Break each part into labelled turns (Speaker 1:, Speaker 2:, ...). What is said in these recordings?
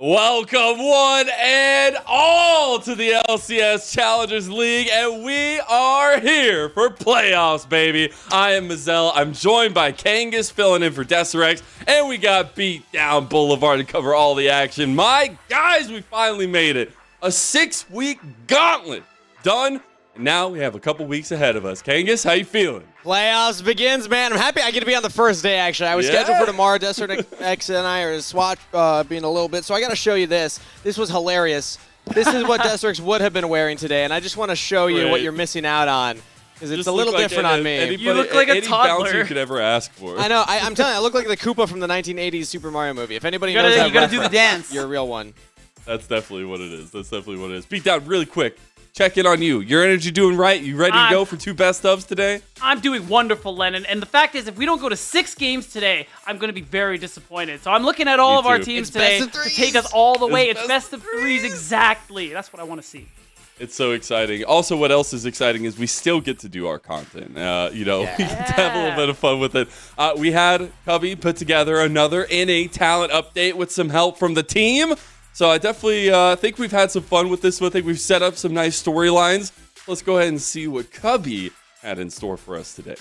Speaker 1: Welcome one and all to the LCS Challengers League, and we are here for playoffs, baby. I am Mazel. I'm joined by Kangas filling in for Deserex, and we got Beat Down Boulevard to cover all the action. My guys, we finally made it. A 6-week gauntlet done, and now we have a couple weeks ahead of us. Kangas, how you feeling?
Speaker 2: Playoffs begins, man. I'm happy I get to be on the first day, actually. I was scheduled for tomorrow. Desert X and I are swatch being a little bit. So I got to show you this. This was hilarious. This is what Desert would have been wearing today, and I just want to show you what you're missing out on. Because it's a little different on me.
Speaker 3: You look like a toddler.
Speaker 1: Bounce you could ever ask for.
Speaker 2: I know. I'm telling you, I look like the Koopa from the 1980s Super Mario movie. If anybody knows that
Speaker 3: you gotta do the dance.
Speaker 2: You're a real one.
Speaker 1: That's definitely what it is. That's definitely what it is. Beat Down, really quick. Check in on you. Your energy doing right? You ready to go for 2 best ofs today?
Speaker 3: I'm doing wonderful, Lennon. And the fact is, if we don't go to 6 games today, I'm going to be very disappointed. So I'm looking at all of our teams today to take us all the way. It's best of 3s, exactly. That's what I want to see.
Speaker 1: It's so exciting. Also, what else is exciting is we still get to do our content. We get to have a little bit of fun with it. We had Cubby put together another NA talent update with some help from the team. So I definitely think we've had some fun with this one. I think we've set up some nice storylines. Let's go ahead and see what Cubby had in store for us today.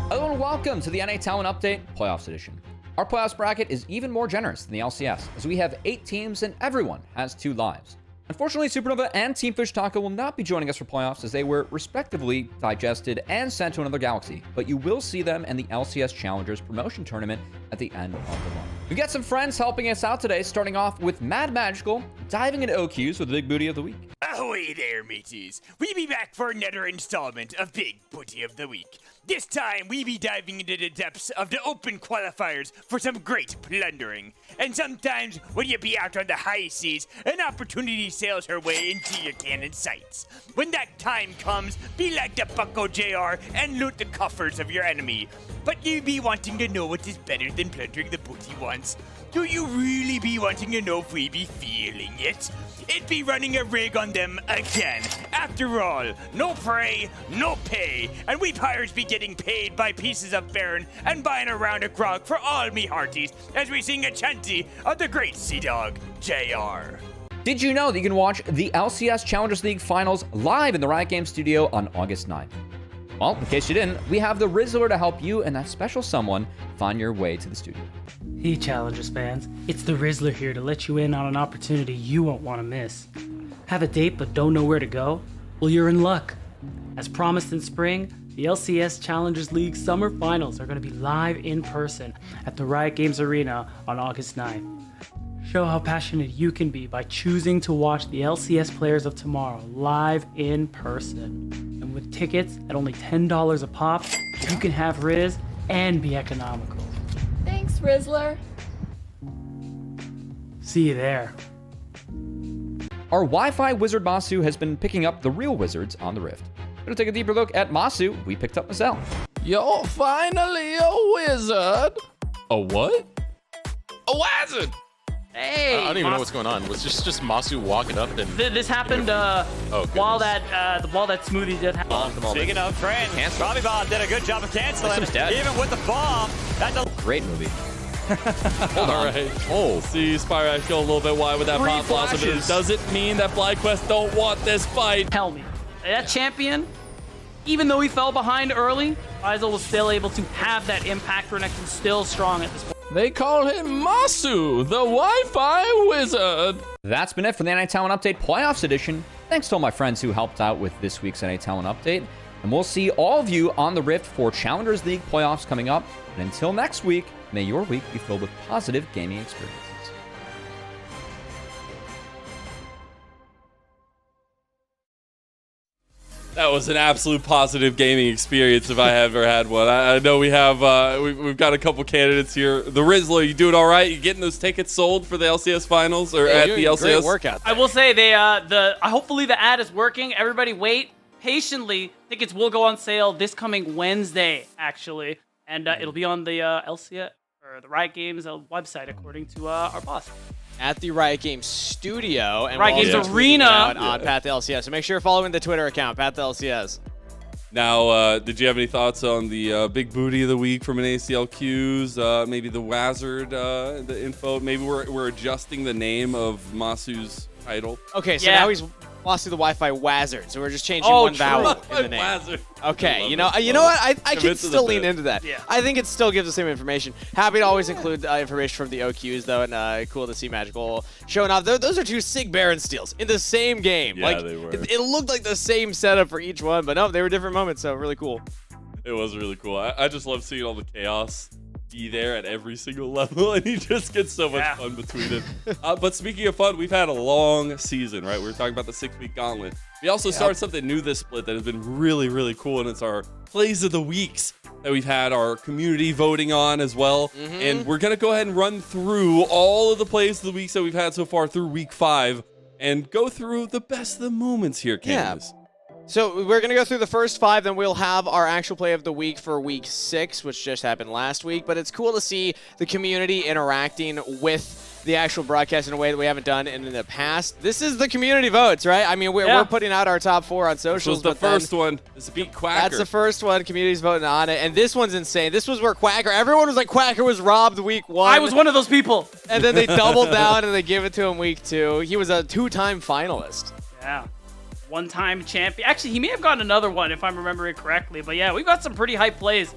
Speaker 4: Hello and welcome to the NA Talent Update Playoffs Edition. Our playoffs bracket is even more generous than the LCS, as we have 8 teams and everyone has 2 lives. Unfortunately, Supernova and Team Fish Taco will not be joining us for playoffs as they were respectively digested and sent to another galaxy, but you will see them in the LCS Challengers promotion tournament at the end of the month. We got some friends helping us out today, starting off with Mad Magical, diving into OQs with the Big Booty of the Week.
Speaker 5: Ahoy there, mateys. We be back for another installment of Big Booty of the Week. This time, we be diving into the depths of the open qualifiers for some great plundering. And sometimes, when you be out on the high seas, an opportunity sails her way into your cannon sights. When that time comes, be like the Bucko JR and loot the coffers of your enemy. But you be wanting to know what is better than plundering the booty once. Do you really be wanting to know if we be feeling it? It be running a rig on them again. After all, no prey, no pay, and we pirates be getting paid by pieces of Baron and buying a round of grog for all me hearties as we sing a chanty of the great Sea Dog, JR.
Speaker 4: Did you know that you can watch the LCS Challengers League Finals live in the Riot Games studio on August 9th? Well, in case you didn't, we have the Rizzler to help you and that special someone find your way to the studio.
Speaker 6: Hey Challengers fans, it's the Rizzler here to let you in on an opportunity you won't want to miss. Have a date but don't know where to go? Well, you're in luck. As promised in spring, the LCS Challengers League Summer Finals are going to be live in person at the Riot Games Arena on August 9th. Show how passionate you can be by choosing to watch the LCS players of tomorrow live in person. And with tickets at only $10 a pop, you can have Riz and be economical.
Speaker 7: Thanks, Rizzler.
Speaker 6: See you there.
Speaker 4: Our Wi-Fi wizard Masu has been picking up the real wizards on the Rift. Gonna take a deeper look at Masu. We picked up Mazel.
Speaker 8: You're finally a wizard.
Speaker 1: A what?
Speaker 8: A wizard.
Speaker 3: Hey,
Speaker 8: I don't even know what's going on. Was just Masu walking up and
Speaker 3: This happened while that smoothie did happen.
Speaker 5: Speaking of friends, Robbie Bob did a good job of canceling. Even with the bomb, that's a
Speaker 4: Great movie.
Speaker 1: All right. Oh, see Spyrax go a little bit wide with that pop blossom, but it doesn't mean that FlyQuest don't want this fight.
Speaker 3: Tell me, that champion, even though he fell behind early, Faisal was still able to have that impact connection still strong at this point.
Speaker 8: they call him Masu, the Wi-Fi wizard.
Speaker 4: That's been it for the NA Talent Update Playoffs Edition. Thanks to all my friends who helped out with this week's NA Talent Update. And we'll see all of you on the Rift for Challengers League playoffs coming up. And until next week, may your week be filled with positive gaming experiences.
Speaker 1: That was an absolute positive gaming experience if I have ever had one. I know we have we've got a couple candidates here. The Rizzler, you doing all right? You getting those tickets sold for the LCS finals or at the LCS?
Speaker 2: Great workout.
Speaker 3: I will say they hopefully the ad is working. Everybody wait patiently. Tickets will go on sale this coming Wednesday, actually, and it'll be on the LCS or the Riot Games website, according to our boss.
Speaker 2: At the Riot Games Studio. And
Speaker 3: Riot
Speaker 2: we'll
Speaker 3: Games
Speaker 2: also tweet
Speaker 3: Arena.
Speaker 2: it out on Path to LCS. So make sure you're following the Twitter account, Path to LCS.
Speaker 1: Now, did you have any thoughts on the big booty of the week from an ACL Qs? Maybe the Wazard, the info. Maybe we're adjusting the name of Masu's title.
Speaker 2: Okay, so now he's lost to the Wi-Fi Wazard, so we're just changing one vowel in the name.
Speaker 1: Wazard.
Speaker 2: Okay, you know what? I can still lean
Speaker 1: bit.
Speaker 2: into that.
Speaker 3: Yeah.
Speaker 2: I think it still gives the same information. Happy to always include information from the OQs, though, and cool to see Magical showing off. Those are two Sig Baron steals in the same game.
Speaker 1: Yeah, they were.
Speaker 2: It looked like the same setup for each one, but no, they were different moments, so really cool.
Speaker 1: It was really cool. I just love seeing all the chaos be there at every single level, and you just get so much fun between it. But speaking of fun, we've had a long season, right? We were talking about the 6-week gauntlet. We also started something new this split that has been really, really cool, and it's our plays of the weeks that we've had our community voting on as well. And we're going to go ahead and run through all of the plays of the weeks that we've had so far through week 5 and go through the best of the moments here, Candace.
Speaker 2: So we're going to go through the first 5, then we'll have our actual play of the week for week 6, which just happened last week. But it's cool to see the community interacting with the actual broadcast in a way that we haven't done in the past. This is the community votes, right? I mean, we're putting out our top 4 on socials.
Speaker 1: This was the first one. This beat Quacker.
Speaker 2: That's the first one. Community's voting on it. And this one's insane. This was where Quacker, everyone was like, Quacker was robbed week 1.
Speaker 3: I was one of those people.
Speaker 2: And then they doubled down and they give it to him week 2. He was a 2-time finalist.
Speaker 3: Yeah. One-time champion. Actually, he may have gotten another one if I'm remembering correctly. But yeah, we've got some pretty hype plays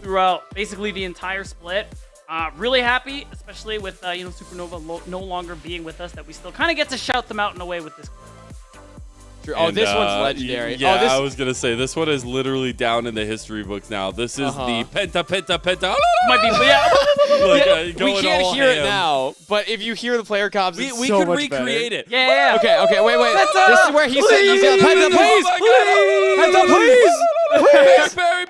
Speaker 3: throughout basically the entire split. Really happy, especially with Supernova no longer being with us, that we still kind of get to shout them out in a way with this.
Speaker 2: Oh, this one's legendary.
Speaker 1: Yeah, I was going to say, this one is literally down in the history books now. This is the penta.
Speaker 3: Might be,
Speaker 2: we can't hear it now, but if you hear the player comps, it's
Speaker 1: we
Speaker 2: so
Speaker 1: could
Speaker 2: much
Speaker 1: recreate
Speaker 2: better.
Speaker 1: it.
Speaker 3: Yeah.
Speaker 2: Okay, wait.
Speaker 3: Penta,
Speaker 2: this is where he said, Penta, please!
Speaker 1: Barry.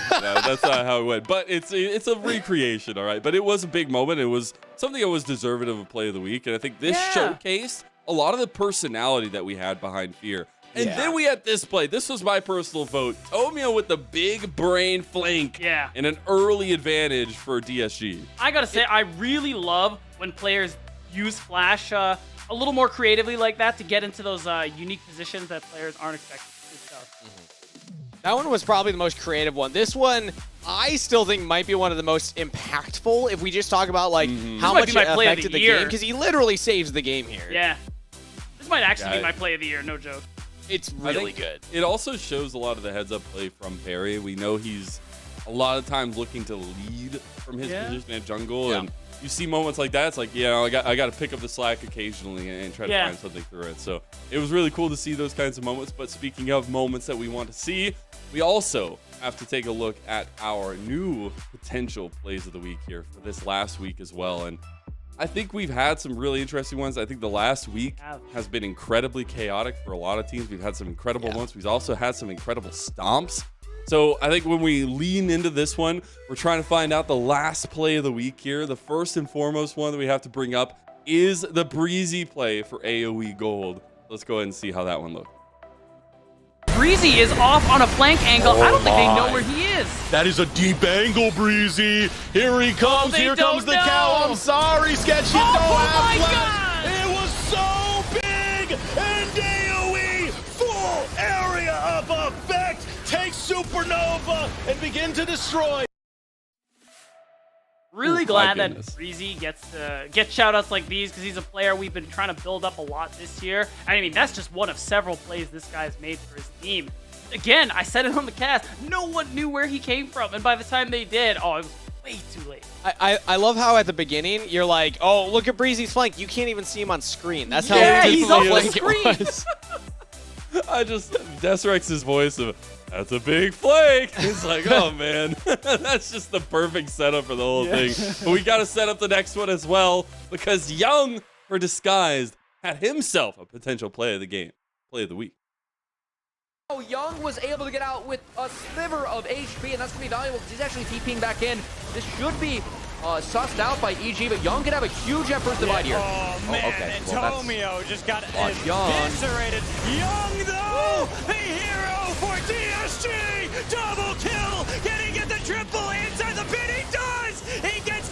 Speaker 1: No, that's not how it went. But it's a recreation, all right? But it was a big moment. It was something that was deserving of a play of the week. And I think this showcased a lot of the personality that we had behind Fear. And then we had this play. This was my personal vote. Tomio with the big brain flank and an early advantage for DSG.
Speaker 3: I gotta say, I really love when players use Flash a little more creatively like that to get into those unique positions that players aren't expected to do stuff.
Speaker 2: That one was probably the most creative one. This one, I still think might be one of the most impactful if we just talk about like how much it affected the game, because he literally saves the game here.
Speaker 3: Yeah. This might actually be my play of the year, no joke.
Speaker 2: It's really good.
Speaker 1: It also shows a lot of the heads-up play from Perry. We know he's a lot of times looking to lead from his position at jungle, and you see moments like that. It's like, I got to pick up the slack occasionally and try to find something through it. So it was really cool to see those kinds of moments. But speaking of moments that we want to see, we also have to take a look at our new potential plays of the week here for this last week as well. And I think we've had some really interesting ones. I think the last week has been incredibly chaotic for a lot of teams. We've had some incredible ones. We've also had some incredible stomps. So I think when we lean into this one, we're trying to find out the last play of the week here. The first and foremost one that we have to bring up is the Breezy play for AoE Gold. Let's go ahead and see how that one looked.
Speaker 3: Breezy is off on a flank angle. I don't think they know where he is.
Speaker 8: That is a deep angle, Breezy. Here he comes. Here comes the cow. I'm sorry, Sketch. You don't have flash. It was so big. And AoE, full area of effect, takes Supernova and begin to destroy.
Speaker 3: Really glad that Breezy gets shoutouts like these, because he's a player we've been trying to build up a lot this year. I mean, that's just one of several plays this guy's made for his team. Again, I said it on the cast, no one knew where he came from, and by the time they did, it was way too late.
Speaker 2: I love how at the beginning you're like, oh, look at Breezy's flank. You can't even see him on screen. That's how
Speaker 3: he's off the screen.
Speaker 1: Desrex's voice of, that's a big flank. It's like, oh man, that's just the perfect setup for the whole thing. But we got to set up the next one as well, because Young, for Disguised, had himself a potential play of the week.
Speaker 4: Oh, Young was able to get out with a sliver of HP, and that's going to be valuable because he's actually TPing back in. This should be sussed out by EG, but Young could have a huge Emperor's Divide here.
Speaker 5: Oh, man,
Speaker 4: okay.
Speaker 5: Tomio just got eviscerated. Young, though, the hero for DSG. Double kill, getting at the triple inside the pit. He does. He gets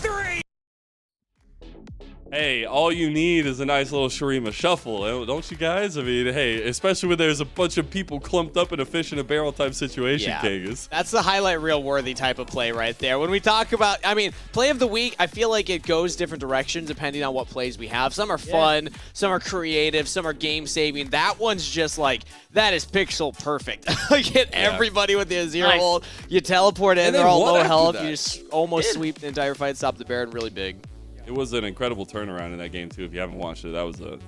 Speaker 1: Hey, all you need is a nice little Shurima shuffle, don't you guys? I mean, hey, especially when there's a bunch of people clumped up in a fish in a barrel type situation, Kangas.
Speaker 2: That's the highlight reel worthy type of play right there. When we talk about, I mean, play of the week, I feel like it goes different directions depending on what plays we have. Some are fun, some are creative, some are game saving. That one's just like, that is pixel perfect. Get everybody with the Azir ult, you teleport in, they're all low health, you just almost sweep the entire fight, stop the Baron really big.
Speaker 1: It was an incredible turnaround in that game, too. If you haven't watched it, that was a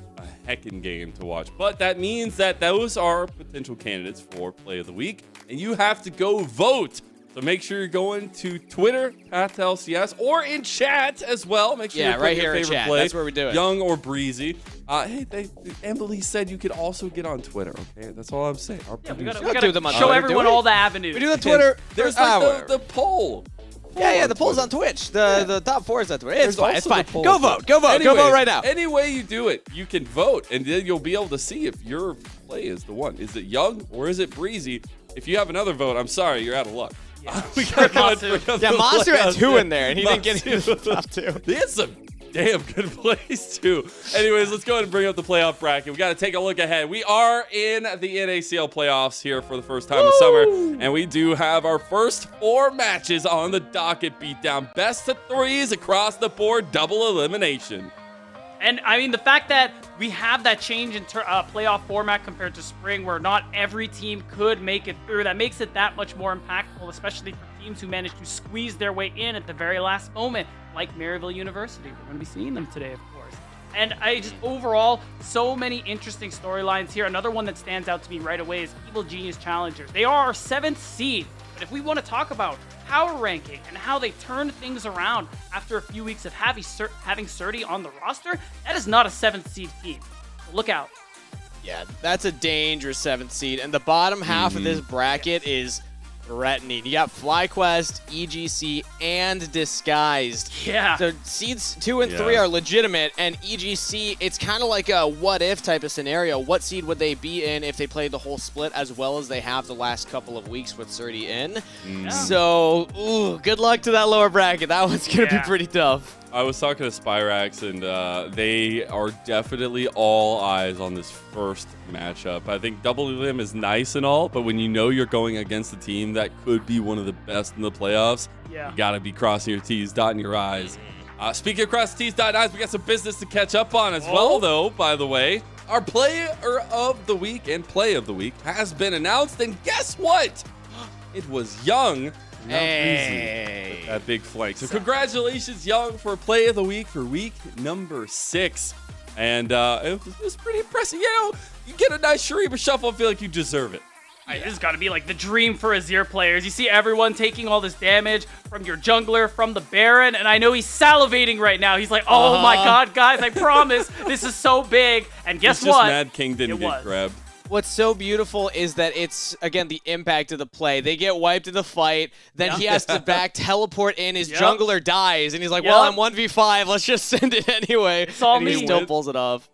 Speaker 1: heckin' game to watch. But that means that those are potential candidates for Play of the Week, and you have to go vote. So make sure you're going to Twitter, @LCS, or in chat as well. Make sure you're
Speaker 2: right here
Speaker 1: your
Speaker 2: in
Speaker 1: favorite
Speaker 2: chat.
Speaker 1: play,
Speaker 2: That's where we do it.
Speaker 1: Young or breezy. Hey, Emily said you could also get on Twitter, okay? That's all I'm saying.
Speaker 3: We gotta
Speaker 2: do them on
Speaker 3: show
Speaker 2: Twitter.
Speaker 3: everyone all the avenues.
Speaker 2: We do the Twitter.
Speaker 1: There's like the poll.
Speaker 2: Yeah, the poll's on Twitch. The top 4 is on Twitter. It's fine. It's fine.
Speaker 1: poll
Speaker 2: Go
Speaker 1: as well.
Speaker 2: vote. Go vote.
Speaker 1: Anyways,
Speaker 2: go vote right now.
Speaker 1: Any way you do it, you can vote, and then you'll be able to see if your play is the one. Is it Young or is it Breezy? If you have another vote, I'm sorry, you're out of luck. We got
Speaker 2: Monster had 2 in there, and he didn't get into the top 2.
Speaker 1: He had some damn good plays, too. Anyways, let's go ahead and bring up the playoff bracket. We got to take a look ahead. We are in the NACL playoffs here for the first time this summer, and we do have our first 4 matches on the docket beatdown. Best of 3s across the board, double elimination.
Speaker 3: And I mean, the fact that we have that change in playoff format compared to spring, where not every team could make it through, that makes it that much more impactful, especially for teams who manage to squeeze their way in at the very last moment, like Maryville University. We're going to be seeing them today, of course. And I just overall, so many interesting storylines here. Another one that stands out to me right away is Evil Genius Challengers. They are our 7th seed. But if we want to talk about power ranking and how they turned things around after a few weeks of having Surdy on the roster, that is not a 7th seed team. So look out.
Speaker 2: Yeah, that's a dangerous 7th seed. And the bottom half of this bracket is threatening. You got FlyQuest, EGC, and Disguised.
Speaker 3: Yeah.
Speaker 2: So seeds 2 and 3 are legitimate, and EGC, it's kind of like a what-if type of scenario. What seed would they be in if they played the whole split as well as they have the last couple of weeks with 30 in? So, good luck to that lower bracket. That one's going to be pretty tough.
Speaker 1: I was talking to Spyrax, and they are definitely all eyes on this first matchup. I think double elim is nice and all, but when you know you're going against a team that could be one of the best in the playoffs, you got to be crossing your T's, dotting your I's. Speaking of crossing T's, dotting I's, we got some business to catch up on as well, though, by the way. Our player of the week and play of the week has been announced, and guess what? It was Young. Breezy, that big flank. So congratulations, Young, for play of the week for week number 6. And it was pretty impressive. You know, you get a nice Shurima shuffle, I feel like you deserve it.
Speaker 3: This has got to be like the dream for Azir players. You see everyone taking all this damage from your jungler, from the Baron, and I know he's salivating right now. He's like, oh my god, guys, I promise, this is so big. And guess
Speaker 1: He's just
Speaker 3: what?
Speaker 1: mad King didn't get grabbed.
Speaker 2: What's so beautiful is that it's, again, the impact of the play. They get wiped in the fight, then he has to back teleport in, his jungler dies, and he's like, well, I'm 1v5, let's just send it anyway.
Speaker 3: It's all
Speaker 2: and
Speaker 3: me.
Speaker 2: He still pulls it off.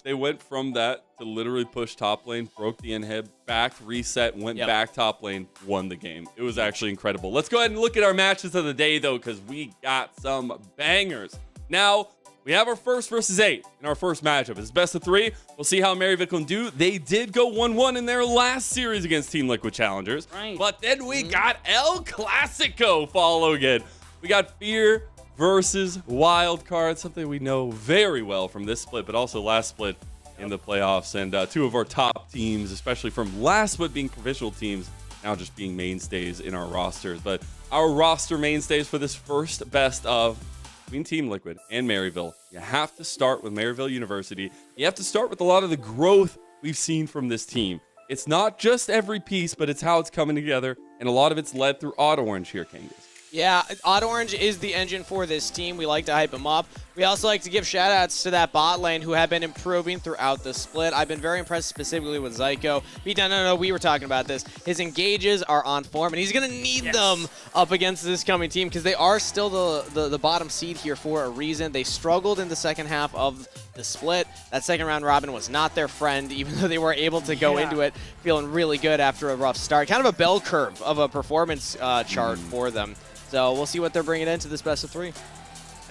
Speaker 1: They went from that to literally push top lane, broke the inhib, backed, reset, went back top lane, won the game. It was actually incredible. Let's go ahead and look at our matches of the day, though, because we got some bangers. Now, we have our first versus 8 in our first matchup. It's best of 3. We'll see how Maryville can do. They did go 1-1 in their last series against Team Liquid Challengers.
Speaker 3: Right.
Speaker 1: But then we got El Clasico following it. We got Fear versus Wildcard, something we know very well from this split, but also last split in the playoffs. And 2 of our top teams, especially from last split being provincial teams, now just being mainstays in our rosters. But our roster mainstays for this first best of between Team Liquid and Maryville, you have to start with Maryville University. You have to start with a lot of the growth we've seen from this team. It's not just every piece, but it's how it's coming together, and a lot of it's led through Auto Orange here, Kangas.
Speaker 2: Yeah, Auto Orange is the engine for this team. We like to hype him up. We also like to give shout-outs to that bot lane who have been improving throughout the split. I've been very impressed specifically with Zyko. No, we were talking about this. His engages are on form, and he's going to need them up against this coming team because they are still the bottom seed here for a reason. They struggled in the second half of the split. That second round robin was not their friend, even though they were able to go into it feeling really good after a rough start. Kind of a bell curve of a performance chart for them. So we'll see what they're bringing into this best of 3.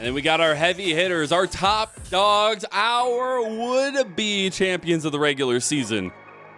Speaker 1: And then we got our heavy hitters, our top dogs, our would-be champions of the regular season.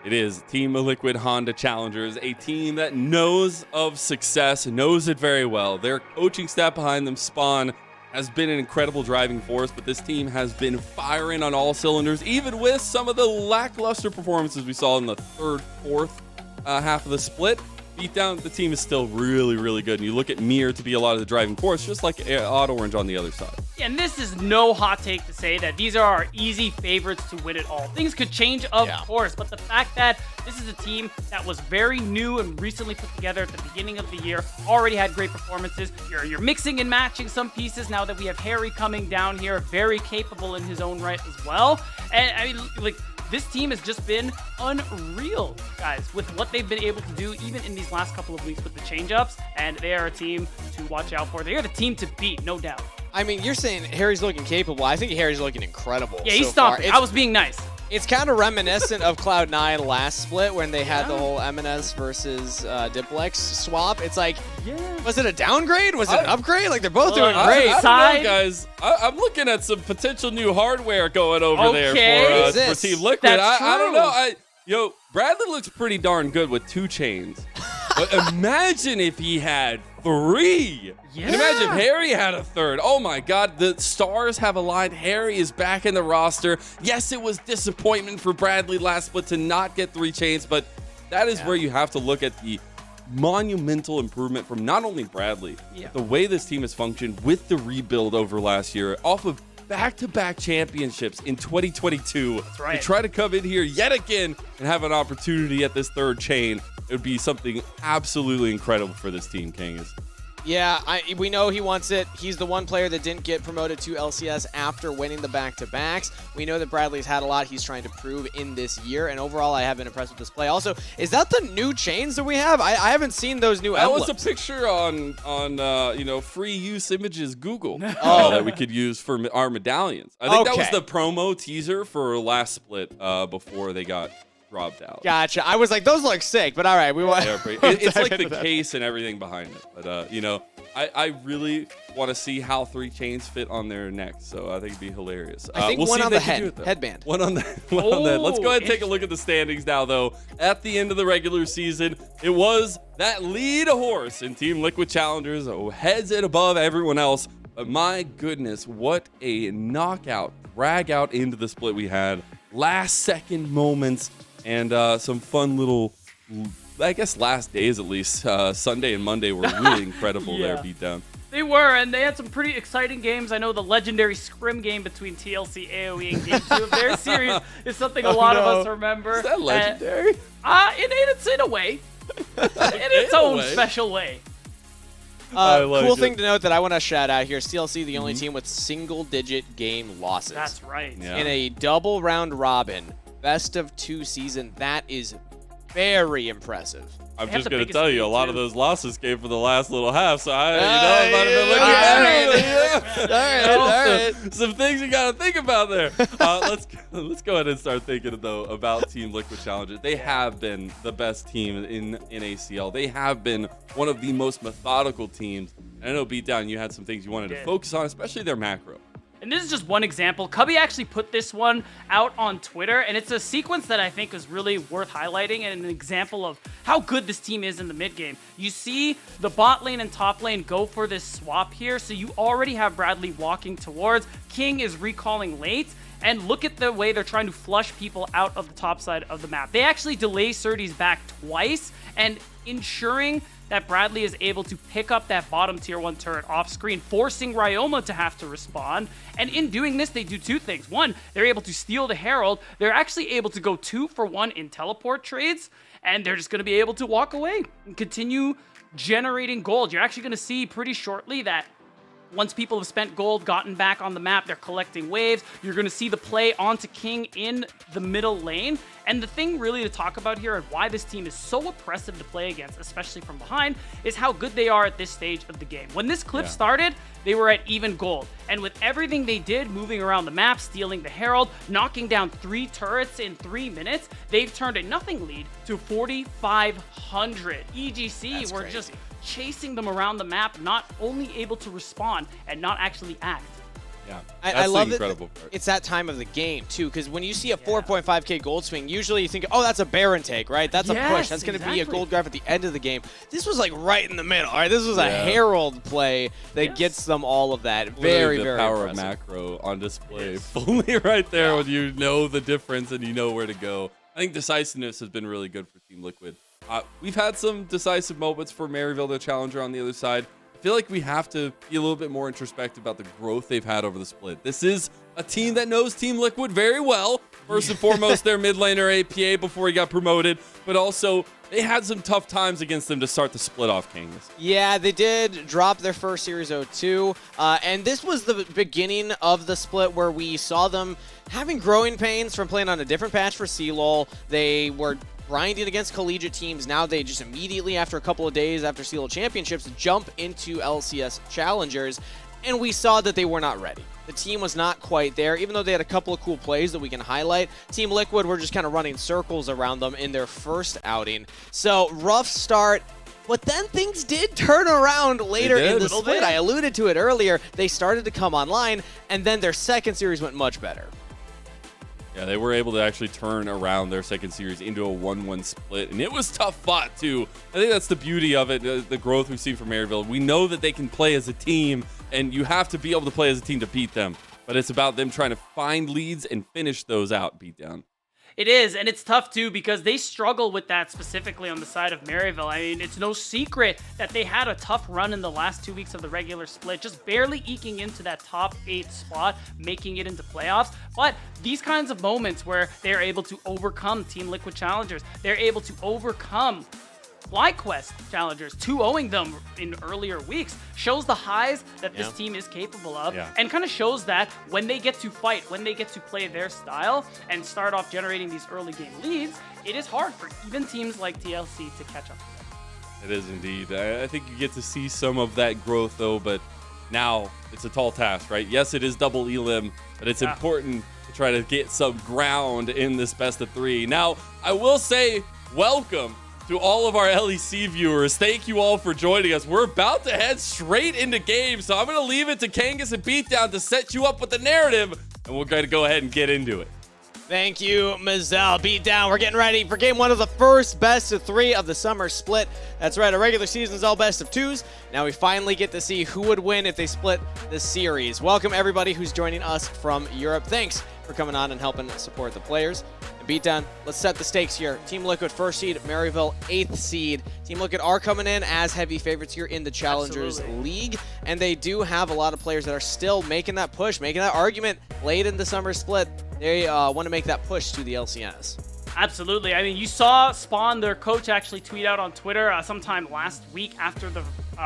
Speaker 1: It is Team Liquid Honda Challengers, a team that knows of success, knows it very well. Their coaching staff behind them, Spawn, has been an incredible driving force, but this team has been firing on all cylinders, even with some of the lackluster performances we saw in the third, fourth half of the split. Beatdown, the team is still really, really good. And you look at Mir to be a lot of the driving force, just like Odd Orange on the other side.
Speaker 3: And this is no hot take to say that these are our easy favorites to win it all. Things could change, of course, but the fact that this is a team that was very new and recently put together at the beginning of the year, already had great performances. You're mixing and matching some pieces now that we have Harry coming down here, very capable in his own right as well. And I mean, like, this team has just been unreal, guys, with what they've been able to do even in these last couple of weeks with the change-ups, and they are a team to watch out for. They are the team to beat, no doubt.
Speaker 2: I mean, you're saying Harry's looking capable. I think Harry's looking incredible.
Speaker 3: Yeah, he's
Speaker 2: so far.
Speaker 3: stomping. I was being nice.
Speaker 2: It's kind of reminiscent of Cloud9 last split when they had the whole MNS versus Diplex swap. It's like, was it a downgrade? Was it an upgrade? Like, they're both doing great.
Speaker 1: I don't know, guys. I'm looking at some potential new hardware going over there for Team Liquid. I don't know. Bradley looks pretty darn good with 2 chains. But imagine if he had 3.
Speaker 3: Yeah.
Speaker 1: And imagine if Harry had a 3rd. Oh my God, the stars have aligned. Harry is back in the roster. Yes, it was disappointment for Bradley last split to not get 3 chains, but that is where you have to look at the monumental improvement from not only Bradley, but the way this team has functioned with the rebuild over last year off of back-to-back championships in 2022.
Speaker 3: That's right.
Speaker 1: To try to come in here yet again and have an opportunity at this 3rd chain, it would be something absolutely incredible for this team, Kangas.
Speaker 2: Yeah, we know he wants it. He's the one player that didn't get promoted to LCS after winning the back-to-backs. We know that Bradley's had a lot he's trying to prove in this year, and overall, I have been impressed with this play. Also, is that the new chains that we have? I haven't seen those new emblems.
Speaker 1: That was a picture on free use images Google that we could use for our medallions. I think that was the promo teaser for last split before they got robbed out.
Speaker 2: Gotcha. I was like, those look sick, but all right, we want.
Speaker 1: It's like the case and everything behind it. But I really want to see how 3 chains fit on their necks. So I think it'd be hilarious.
Speaker 2: I think
Speaker 1: we'll
Speaker 2: one
Speaker 1: see
Speaker 2: on
Speaker 1: if
Speaker 2: the
Speaker 1: they can do it, though.
Speaker 2: headband.
Speaker 1: One on the head. Let's go ahead and take a look at the standings now, though. At the end of the regular season, it was that lead horse in Team Liquid Challengers, heads it above everyone else. But my goodness, what a knockout, drag out into the split we had. Last second moments. And some fun little, I guess, last days at least. Sunday and Monday were really incredible there, Beatdown.
Speaker 3: They were, and they had some pretty exciting games. I know the legendary scrim game between TLC, AOE, and Game 2 of their series is something a lot of us remember.
Speaker 1: Is that legendary?
Speaker 3: It's in a way. In its own special way.
Speaker 2: Cool thing to note that I want to shout out here, TLC, the only team with single-digit game losses.
Speaker 3: That's right.
Speaker 2: Yeah. In a double round robin. Best of 2 season. That is very impressive.
Speaker 1: I'm just going to tell you, a lot of those losses came for the last little half, so I might have been looking at some things you got to think about there. Let's go ahead and start thinking, though, about Team Liquid Challengers. They have been the best team in NACL. They have been one of the most methodical teams. And I know, Beatdown, you had some things you wanted to focus on, especially their macro.
Speaker 3: And this is just one example. Cubby actually put this one out on Twitter, and it's a sequence that I think is really worth highlighting and an example of how good this team is in the mid game. You see the bot lane and top lane go for this swap here, so you already have Bradley walking towards. King is recalling late, and look at the way they're trying to flush people out of the top side of the map. They actually delay Surdy's back twice, and ensuring that Bradley is able to pick up that bottom tier 1 turret off screen, forcing Ryoma to have to respond. And in doing this, they do 2 things. One, they're able to steal the Herald. They're actually able to go 2 for 1 in teleport trades, and they're just going to be able to walk away and continue generating gold. You're actually going to see pretty shortly that once people have spent gold, gotten back on the map, they're collecting waves. You're going to see the play onto King in the middle lane. And the thing really to talk about here and why this team is so oppressive to play against, especially from behind, is how good they are at this stage of the game. When this clip started, they were at even gold. And with everything they did, moving around the map, stealing the Herald, knocking down 3 turrets in 3 minutes, they've turned a nothing lead to 4,500. EGC were just chasing them around the map, not only able to respond and not actually act.
Speaker 1: Yeah,
Speaker 2: I love
Speaker 1: the incredible part.
Speaker 2: It's that time of the game, too, because when you see a 4.5k gold swing, usually you think, oh, that's a Baron take, right? That's a push. That's going to be a gold grab at the end of the game. This was like right in the middle, all right? This was a Herald play that gets them all of that. Very, very
Speaker 1: power
Speaker 2: impressive.
Speaker 1: of macro on display fully right there when you know the difference and you know where to go. I think decisiveness has been really good for Team Liquid. We've had some decisive moments for Maryville, the challenger on the other side. I feel like we have to be a little bit more introspective about the growth they've had over the split. This is a team that knows Team Liquid very well. First and foremost, their mid laner APA before he got promoted, but also they had some tough times against them to start the split off, Kangas.
Speaker 2: Yeah, they did drop their first Series 0-2, and this was the beginning of the split where we saw them having growing pains from playing on a different patch for CLOL. They were grinding against collegiate teams. Now they just immediately, after a couple of days after CLOL Championships, jump into LCS Challengers, and we saw that they were not ready. The team was not quite there, even though they had a couple of cool plays that we can highlight. Team Liquid were just kind of running circles around them in their first outing. So, rough start. But then things did turn around later in the split. I alluded to it earlier. They started to come online, and then their second series went much better.
Speaker 1: Yeah, they were able to actually turn around their second series into a 1-1 split, and it was tough fought, too. I think that's the beauty of it, the growth we've seen from Maryville. We know that they can play as a team, and you have to be able to play as a team to beat them, but it's about them trying to find leads and finish those out, beat down.
Speaker 3: It is, and it's tough too because they struggle with that specifically on the side of Maryville. I mean, it's no secret that they had a tough run in the last 2 weeks of the regular split, just barely eking into that top 8 spot, making it into playoffs. But these kinds of moments where they're able to overcome Team Liquid Challengers, they're able to overcome FlyQuest Challengers, 2-0ing them in earlier weeks, shows the highs that this team is capable of, and kind of shows that when they get to fight, when they get to play their style and start off generating these early game leads, it is hard for even teams like TLC to catch up to them.
Speaker 1: It is indeed. I think you get to see some of that growth, though, but now it's a tall task, right? Yes, it is double elim, but it's important to try to get some ground in this best of 3. Now, I will say welcome to all of our LEC viewers. Thank you all for joining us. We're about to head straight into games, so I'm going to leave it to Kangas and Beatdown to set you up with the narrative, and we're going to go ahead and get into it.
Speaker 2: Thank you, Mazel. Beatdown. We're getting ready for game 1 of the first best of 3 of the summer split. That's right, our regular season is all best of 2s. Now we finally get to see who would win if they split the series. Welcome everybody who's joining us from Europe. Thanks for coming on and helping support the players. And Beatdown, let's set the stakes here. Team Liquid 1st seed, Maryville 8th seed. Team Liquid are coming in as heavy favorites here in the Challengers League, and they do have a lot of players that are still making that push, making that argument late in the summer split. They want to make that push to the LCS.
Speaker 3: Absolutely. I mean, you saw Spawn, their coach, actually tweet out on Twitter sometime last week after the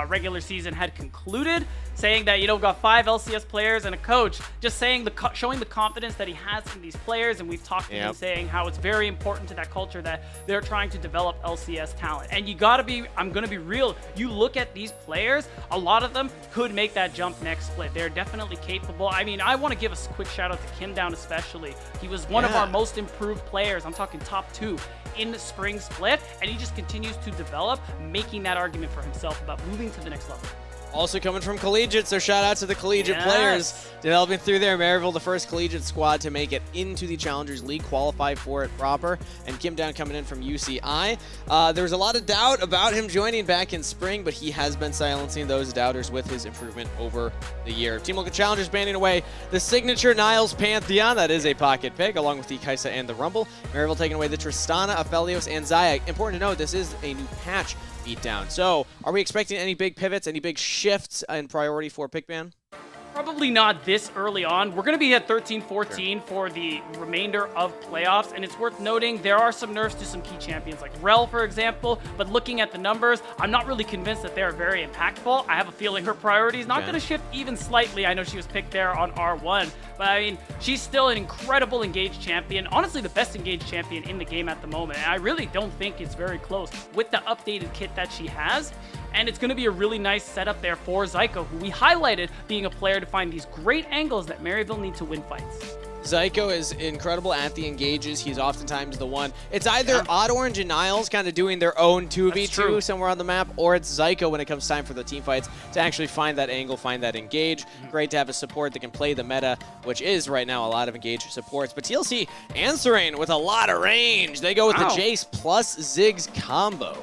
Speaker 3: regular season had concluded, saying that, you know, we've got 5 LCS players and a coach, just saying showing the confidence that he has in these players. And we've talked to him saying how it's very important to that culture that they're trying to develop LCS talent. And you gotta be, I'm gonna be real, you look at these players, a lot of them could make that jump next split. They're definitely capable. I mean, I want to give a quick shout out to Kim Down especially. He was one of our most improved players. I'm talking top 2 in the spring split, and he just continues to develop, making that argument for himself about moving to the next level.
Speaker 2: Also coming from collegiate, so shout out to the collegiate players developing through there. Maryville, the first collegiate squad to make it into the Challengers League, qualify for it proper. And Kim Down coming in from UCI. There was a lot of doubt about him joining back in spring, but he has been silencing those doubters with his improvement over the year. Team Liquid Challengers banding away the signature Niles Pantheon. That is a pocket pick, along with the Kaisa and the Rumble. Maryville taking away the Tristana, Aphelios, and Zaya. Important to note, this is a new patch beatdown. So, are we expecting any big pivots, any big shifts in priority for Pickban?
Speaker 3: Probably not this early on. We're going to be at 13-14 for the remainder of playoffs, and it's worth noting there are some nerfs to some key champions like Rel, for example, but looking at the numbers, I'm not really convinced that they're very impactful. I have a feeling her priority is not going to shift even slightly. I know she was picked there on R1, but I mean, she's still an incredible engaged champion, honestly the best engaged champion in the game at the moment, and I really don't think it's very close with the updated kit that she has. And it's going to be a really nice setup there for Zyko, who we highlighted being a player to find these great angles that Maryville need to win fights.
Speaker 2: Zyko is incredible at the engages. He's oftentimes the one. It's either Odd Orange and Niles kind of doing their own 2v2 somewhere on the map, or it's Zyko when it comes time for the team fights to actually find that angle, find that engage. Great to have a support that can play the meta, which is right now a lot of engage supports. But TLC answering with a lot of range. They go with the Jace plus Ziggs combo.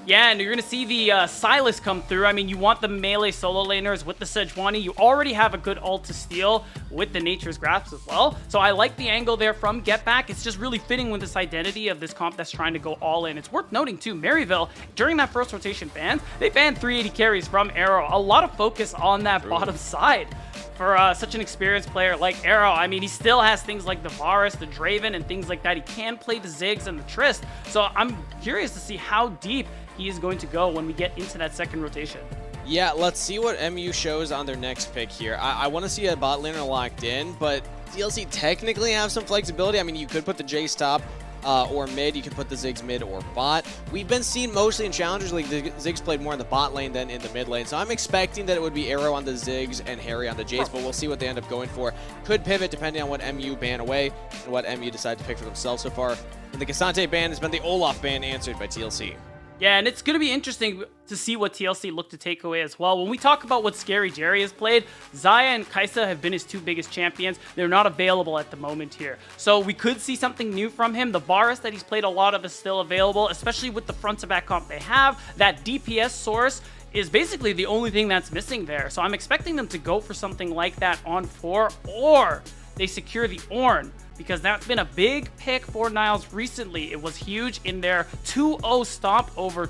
Speaker 3: Yeah, and you're going to see the Silas come through. I mean, you want the melee solo laners with the Sejuani. You already have a good ult to steal with the Nature's Grasp as well. So I like the angle there from Get Back. It's just really fitting with this identity of this comp that's trying to go all in. It's worth noting, too, Maryville, during that first rotation ban, they banned 380 carries from Arrow. A lot of focus on that bottom side. For such an experienced player like Arrow, I mean, he still has things like the Varus, the Draven, and things like that. He can play the Ziggs and the Trist. So I'm curious to see how deep he is going to go when we get into that second rotation.
Speaker 2: Yeah, let's see what MU shows on their next pick here. I want to see a bot laner locked in, but TLC technically have some flexibility. I mean, you could put the Jace top or mid. You could put the Ziggs mid or bot. We've been seeing mostly in Challengers League, the Ziggs played more in the bot lane than in the mid lane. So I'm expecting that it would be Arrow on the Ziggs and Harry on the Jace, but we'll see what they end up going for. Could pivot depending on what MU ban away and what MU decide to pick for themselves so far. And the Cassante ban has been the Olaf ban answered by TLC.
Speaker 3: Yeah, and it's going to be interesting to see what TLC look to take away as well. When we talk about what Scary Jerry has played, Xayah and Kai'Sa have been his two biggest champions. They're not available at the moment here. So we could see something new from him. The Varus that he's played a lot of is still available, especially with the front-to-back comp they have. That DPS source is basically the only thing that's missing there. So I'm expecting them to go for something like that on 4, or they secure the Ornn, because that's been a big pick for Niles recently. It was huge in their 2-0 stomp over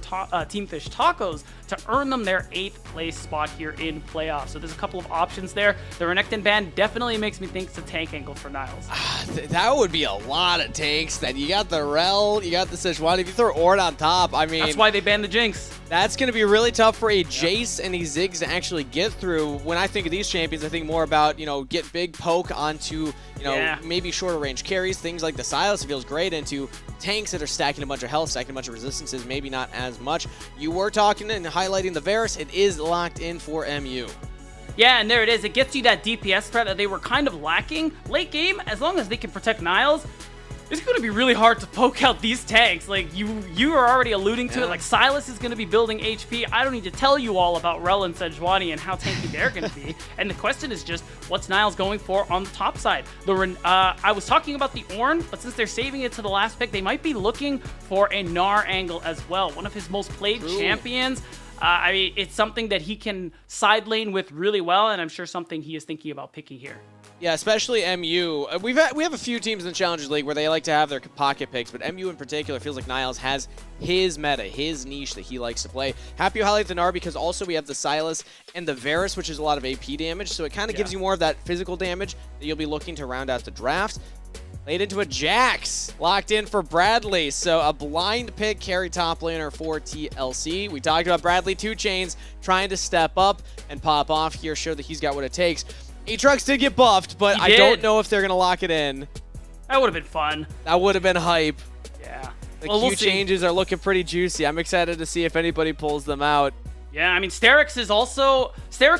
Speaker 3: Team Fish Tacos to earn them their 8th place spot here in playoffs. So there's a couple of options there. The Renekton ban definitely makes me think it's a tank angle for Niles.
Speaker 2: That would be a lot of tanks. Then you got the Rel, you got the Sejuani. If you throw Ornn on top, I mean,
Speaker 3: that's why they banned the Jinx.
Speaker 2: That's going to be really tough for a Jace and a Ziggs to actually get through. When I think of these champions, I think more about, get big poke onto, maybe shorter range carries, things like the Silas feels great into tanks that are stacking a bunch of health, stacking a bunch of resistances, maybe not as much. You were talking and highlighting the Varus. It is locked in for MU.
Speaker 3: Yeah, and there it is. It gets you that DPS threat that they were kind of lacking. Late game, as long as they can protect Niles, it's going to be really hard to poke out these tanks. Like, you are already alluding to it. Like, Silas is going to be building HP. I don't need to tell you all about Rel and Sejuani and how tanky they're going to be. And the question is just, what's Niles going for on the top side? I was talking about the Ornn, but since they're saving it to the last pick, they might be looking for a Gnar angle as well. One of his most played champions. I mean, it's something that he can side lane with really well, and I'm sure something he is thinking about picking here.
Speaker 2: Yeah, especially MU. We have a few teams in the Challengers League where they like to have their pocket picks, but MU in particular feels like Niles has his meta, his niche that he likes to play. Happy to highlight the Gnar because also we have the Silas and the Varus, which is a lot of AP damage, so it kind of gives you more of that physical damage that you'll be looking to round out the draft. Played into a Jax, locked in for Bradley. So a blind pick carry top laner for TLC. We talked about Bradley 2 Chains trying to step up and pop off here, show that he's got what it takes. Aatrox did get buffed, but I don't know if they're going to lock it in.
Speaker 3: That would have been fun.
Speaker 2: That would have been hype.
Speaker 3: Yeah.
Speaker 2: The Q changes are looking pretty juicy. I'm excited to see if anybody pulls them out.
Speaker 3: Yeah, I mean, Sterix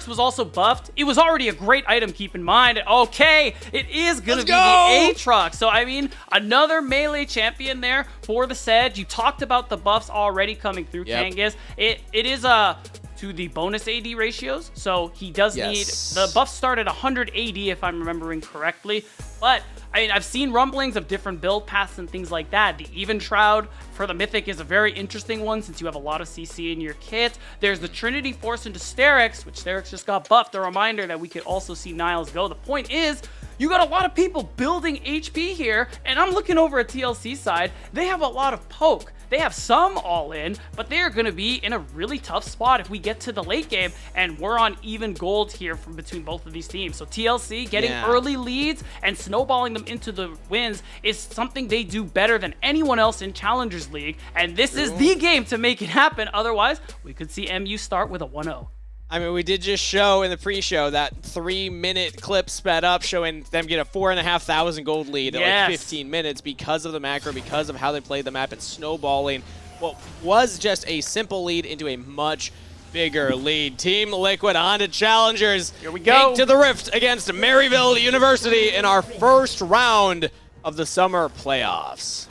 Speaker 3: was also buffed. It was already a great item, keep in mind. Okay, it is going to be the Aatrox. So, I mean, another melee champion there for the Sedge. You talked about the buffs already coming through, Kangas. It is to the bonus AD ratios, so he does need... The buffs start at 100 AD, if I'm remembering correctly. But, I mean, I've seen rumblings of different build paths and things like that. The Even Shroud for the Mythic is a very interesting one since you have a lot of CC in your kit. There's the Trinity Force into Sterix, which Sterix just got buffed. A reminder that we could also see Niles go. The point is, you got a lot of people building HP here, and I'm looking over at TLC side. They have a lot of poke. They have some all-in, but they're going to be in a really tough spot if we get to the late game, and we're on even gold here from between both of these teams. So TLC getting early leads and snowballing them into the wins is something they do better than anyone else in Challengers League, and this is the game to make it happen. Otherwise, we could see MU start with a 1-0.
Speaker 2: I mean, we did just show in the pre-show that 3-minute clip sped up showing them get a 4,500 gold lead in like 15 minutes because of the macro, because of how they played the map and snowballing what was just a simple lead into a much bigger lead. Team Liquid on to Challengers.
Speaker 3: Here we go.
Speaker 2: Take to the Rift against Maryville University in our first round of the summer playoffs.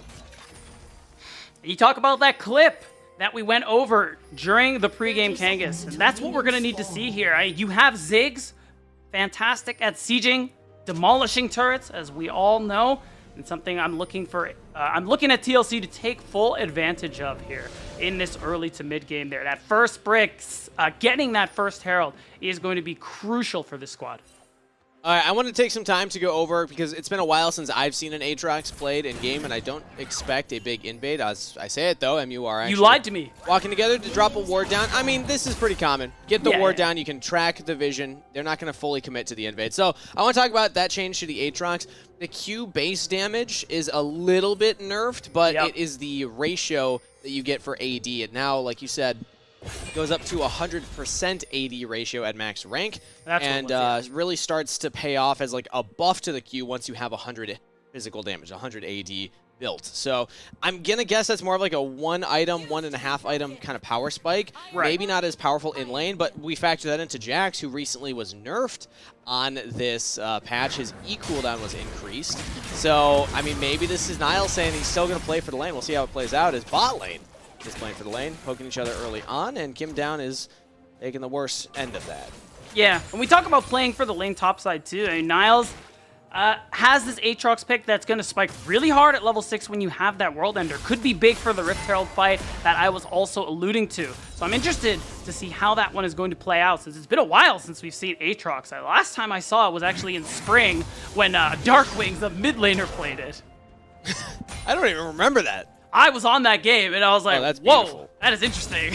Speaker 3: You talk about that clip that we went over during the pregame Kangas, and that's what we're going to need to see here. You have Ziggs, fantastic at sieging, demolishing turrets, as we all know, and something I'm looking for. I'm looking at TLC to take full advantage of here in this early to mid game there. That first brick, getting that first Herald is going to be crucial for this squad.
Speaker 2: All right, I want to take some time to go over, because it's been a while since I've seen an Aatrox played in game, and I don't expect a big invade. As I say it though, MUR actually
Speaker 3: You lied to me.
Speaker 2: walking together to drop a ward down. I mean, this is pretty common. Get the ward down, you can track the vision. They're not going to fully commit to the invade. So I want to talk about that change to the Aatrox. The Q base damage is a little bit nerfed, but it is the ratio that you get for AD. And now, like you said, goes up to 100% AD ratio at max rank, and really starts to pay off as like a buff to the Q once you have 100 physical damage, 100 AD built. So I'm gonna guess that's more of like a 1 item, 1.5 item kind of power spike. Maybe not as powerful in lane, but we factor that into Jax, who recently was nerfed on this patch. His E cooldown was increased. So I mean, maybe this is Niall saying he's still gonna play for the lane. We'll see how it plays out. His bot lane is playing for the lane, poking each other early on, and Kim Down is taking the worst end of that.
Speaker 3: Yeah, when we talk about playing for the lane topside too, I mean, Niles has this Aatrox pick that's going to spike really hard at level 6 when you have that World Ender. Could be big for the Rift Herald fight that I was also alluding to. So I'm interested to see how that one is going to play out, since it's been a while since we've seen Aatrox. The last time I saw it was actually in spring when Darkwings, the mid laner, played it.
Speaker 2: I don't even remember that.
Speaker 3: I was on that game, and I was like,
Speaker 2: that's
Speaker 3: whoa,
Speaker 2: beautiful.
Speaker 3: that is interesting.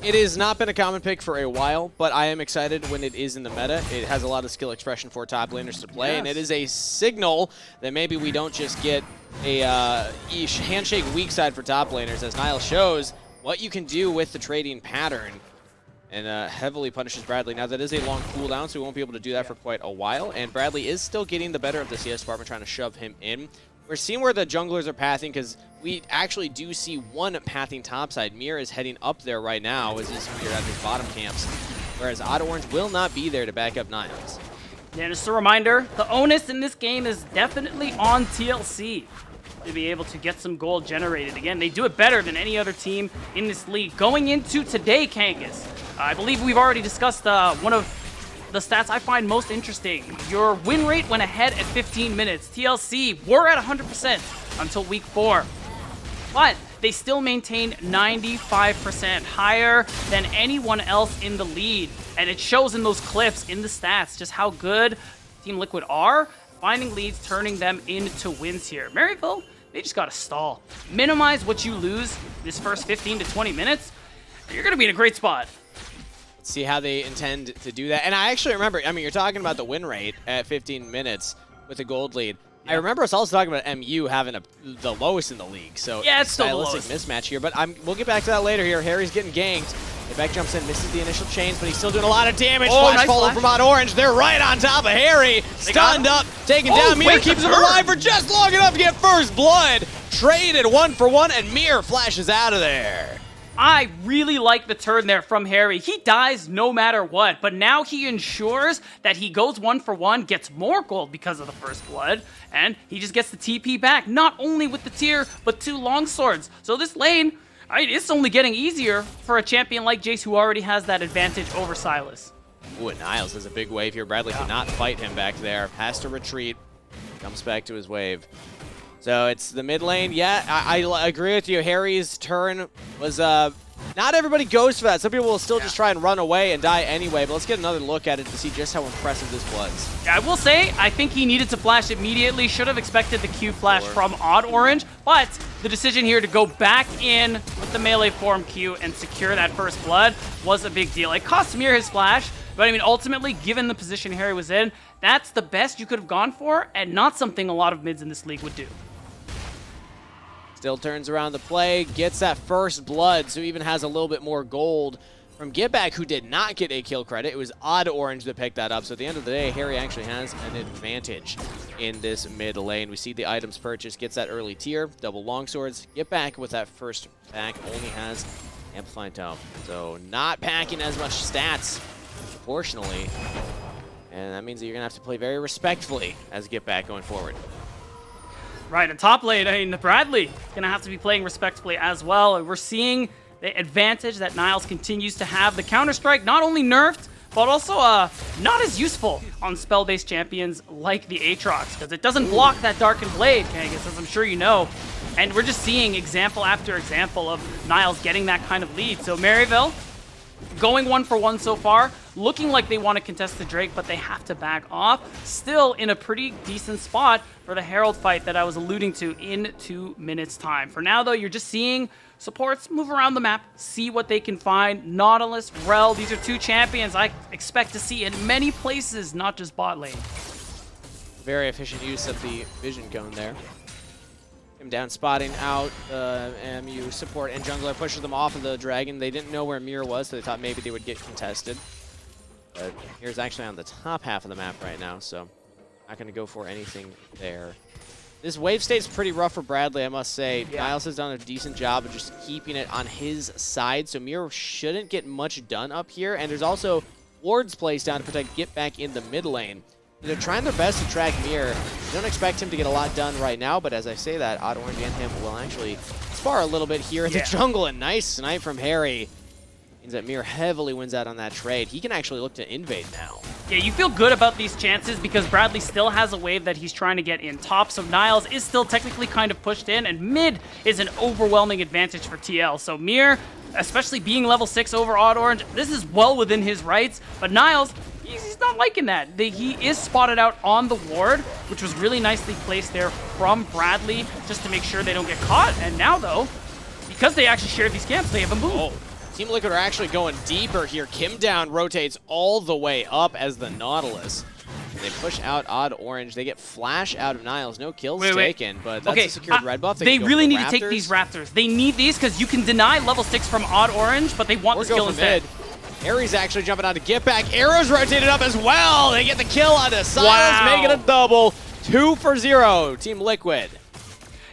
Speaker 2: It has not been a common pick for a while, but I am excited when it is in the meta. It has a lot of skill expression for top laners to play, and it is a signal that maybe we don't just get a handshake weak side for top laners, as Niall shows what you can do with the trading pattern, and heavily punishes Bradley. Now, that is a long cooldown, so we won't be able to do that for quite a while, and Bradley is still getting the better of the CS department, trying to shove him in. We're seeing where the junglers are pathing, because we actually do see one pathing topside. Mir is heading up there right now as he's here at his bottom camps, whereas Odd Orange will not be there to back up Niles.
Speaker 3: Yeah, just a reminder, the onus in this game is definitely on TLC to be able to get some gold generated. Again, they do it better than any other team in this league. Going into today, Kangas, I believe we've already discussed one of the stats I find most interesting. Your win rate went ahead at 15 minutes. TLC were at 100% until week 4. But they still maintain 95%, higher than anyone else in the lead. And it shows in those clips, in the stats, just how good Team Liquid are, finding leads, turning them into wins here. Maryville, they just gotta stall. Minimize what you lose this first 15 to 20 minutes, and you're gonna be in a great spot.
Speaker 2: See how they intend to do that. And I actually remember, I mean, you're talking about the win rate at 15 minutes with a gold lead. Yeah. I remember us also talking about MU having the lowest in the league. So
Speaker 3: yeah, it's still
Speaker 2: stylistic mismatch here. But we'll get back to that later here. Harry's getting ganked. The back jumps in, misses the initial chains, but he's still doing a lot of damage. Flash follow from Odd Orange. They're right on top of Harry. Stunned up, taken down. Mir keeps him alive for just long enough to get first blood. Traded 1-for-1, and Mir flashes out of there.
Speaker 3: I really like the turn there from Harry. He dies no matter what, but now he ensures that he goes 1-for-1, gets more gold because of the first blood, and he just gets the TP back, not only with the tier, but 2 longswords. So this lane, it's only getting easier for a champion like Jace, who already has that advantage over Silas.
Speaker 2: Ooh, and Niles has a big wave here. Bradley cannot fight him back there. Has to retreat. Comes back to his wave. So it's the mid lane. Yeah, I agree with you. Harry's turn was, not everybody goes for that. Some people will still just try and run away and die anyway, but let's get another look at it to see just how impressive this was.
Speaker 3: Yeah, I will say, I think he needed to flash immediately. Should have expected the Q flash from Odd Orange, but the decision here to go back in with the melee form Q and secure that first blood was a big deal. It cost Mir his flash, but I mean, ultimately, given the position Harry was in, that's the best you could have gone for, and not something a lot of mids in this league would do.
Speaker 2: Still turns around the play, gets that first blood, so even has a little bit more gold from Getback, who did not get a kill credit. It was Odd Orange that picked that up, so at the end of the day, Harry actually has an advantage in this mid lane. We see the items purchased, gets that early tier, double longswords. Getback with that first pack only has Amplifying Tome. So not packing as much stats proportionally. And that means that you're going to have to play very respectfully as Get Back going forward.
Speaker 3: Right, in top lane, I mean, Bradley going to have to be playing respectfully as well. We're seeing the advantage that Niles continues to have. The Counter-Strike not only nerfed, but also not as useful on spell-based champions like the Aatrox, because it doesn't block that Darkened Blade, Kangas, as I'm sure you know. And we're just seeing example after example of Niles getting that kind of lead. So Maryville going 1-for-1 so far, looking like they want to contest the Drake, but they have to back off. Still in a pretty decent spot for the Herald fight that I was alluding to in 2 minutes time. For now, though, you're just seeing supports move around the map, see what they can find. Nautilus, Rel, these are 2 champions I expect to see in many places, not just bot lane.
Speaker 2: Very efficient use of the vision cone there. Him down spotting out MU support and jungler pushes them off of the dragon. They didn't know where Mir was, so they thought maybe they would get contested. But Mir's actually on the top half of the map right now, so not going to go for anything there. This wave state's pretty rough for Bradley, I must say.
Speaker 3: Yeah.
Speaker 2: Niles has done a decent job of just keeping it on his side, so Mir shouldn't get much done up here. And there's also wards placed down to protect Get Back in the mid lane. They're trying their best to track Mir. Don't expect him to get a lot done right now, but as I say that, Odd Orange and him will actually spar a little bit here in the jungle. A nice snipe from Harry. Means that Mir heavily wins out on that trade. He can actually look to invade now.
Speaker 3: Yeah, you feel good about these chances because Bradley still has a wave that he's trying to get in top, so Niles is still technically kind of pushed in, and mid is an overwhelming advantage for TL. So Mir, especially being level 6 over Odd Orange, this is well within his rights, but Niles, he's not liking that. He is spotted out on the ward, which was really nicely placed there from Bradley just to make sure they don't get caught. And now, though, because they actually shared these camps, they have a move.
Speaker 2: Oh, Team Liquid are actually going deeper here. Kim Down rotates all the way up as the Nautilus. They push out Odd Orange. They get flash out of Niles. No kills taken, but that's a secured red buff.
Speaker 3: They really need to take these Raptors. They need these because you can deny level 6 from Odd Orange, but they want the skill instead.
Speaker 2: Harry's actually jumping out to Get Back. Arrows rotated up as well. They get the kill on the Silas, making a double. 2 for 0, Team Liquid.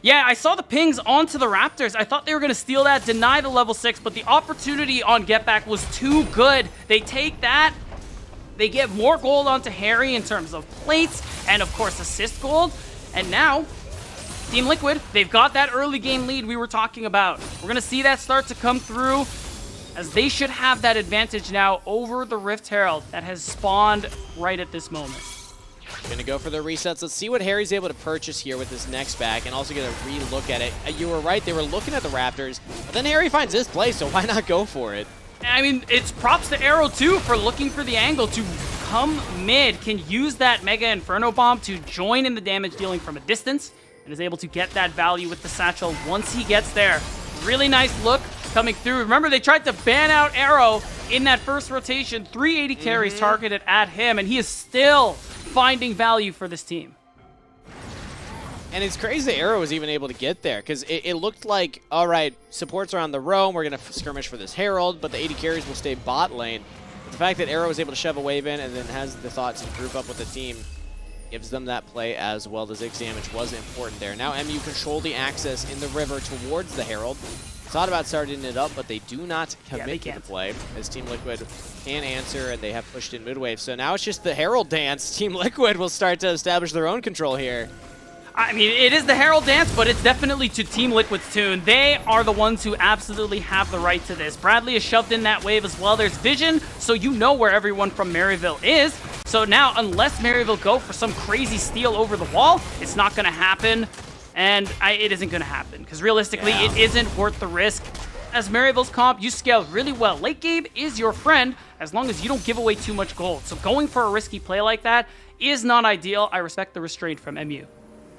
Speaker 3: Yeah, I saw the pings onto the Raptors. I thought they were going to steal that, deny the level 6, but the opportunity on Get Back was too good. They take that. They get more gold onto Harry in terms of plates and, of course, assist gold. And now, Team Liquid, they've got that early game lead we were talking about. We're going to see that start to come through, as they should have that advantage now over the Rift Herald that has spawned right at this moment.
Speaker 2: Gonna go for the resets. Let's see what Harry's able to purchase here with this next back, and also gonna re-look at it. You were right, they were looking at the Raptors, but then Harry finds this play, so why not go for it?
Speaker 3: I mean, it's props to Arrow, too, for looking for the angle to come mid, can use that Mega Inferno Bomb to join in the damage dealing from a distance, and is able to get that value with the Satchel once he gets there. Really nice look coming through. Remember, they tried to ban out Arrow in that first rotation. 380 carries targeted at him, and he is still finding value for this team.
Speaker 2: And it's crazy that Arrow was even able to get there, because it looked like, all right, supports are on the roam, we're going to skirmish for this Herald, but the 80 carries will stay bot lane. But the fact that Arrow was able to shove a wave in and then has the thought to group up with the team gives them that play as well. The Ziggs damage was important there. Now MU control the access in the river towards the Herald. Thought about starting it up, but they do not commit to the play, as Team Liquid can answer, and they have pushed in mid-wave. So now it's just the Herald dance. Team Liquid will start to establish their own control here.
Speaker 3: I mean, it is the Herald dance, but it's definitely to Team Liquid's tune. They are the ones who absolutely have the right to this. Bradley is shoved in that wave as well. There's vision, so you know where everyone from Maryville is. So now, unless Maryville go for some crazy steal over the wall, it's not going to happen. And it isn't going to happen, because realistically, it isn't worth the risk. As Maryville's comp, you scale really well. Late game is your friend, as long as you don't give away too much gold. So going for a risky play like that is not ideal. I respect the restraint from MU.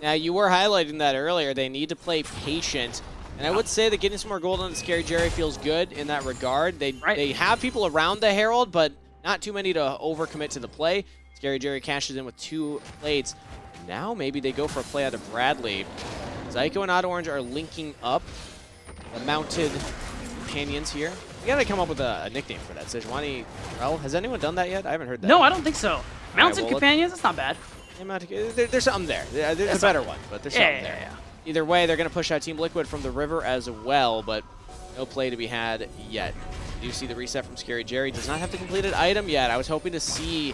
Speaker 2: Now, you were highlighting that earlier. They need to play patient. And I would say that getting some more gold on the Scary Jerry feels good in that regard. They have people around the Herald, but not too many to overcommit to the play. Scary Jerry cashes in with 2 plates. Now maybe they go for a play out of Bradley. Zyko and Odd Orange are linking up. The mounted companions here. We gotta come up with a nickname for that. Sejuani Rel. Has anyone done that yet? I haven't heard that.
Speaker 3: No, I don't think so. Mounted companions, that's not bad.
Speaker 2: There's something there. There's a better one, but there's something there. Either way, they're gonna push out Team Liquid from the river as well, but No play to be had yet. You see the reset from Scary Jerry. Does not have the completed item yet. I was hoping to see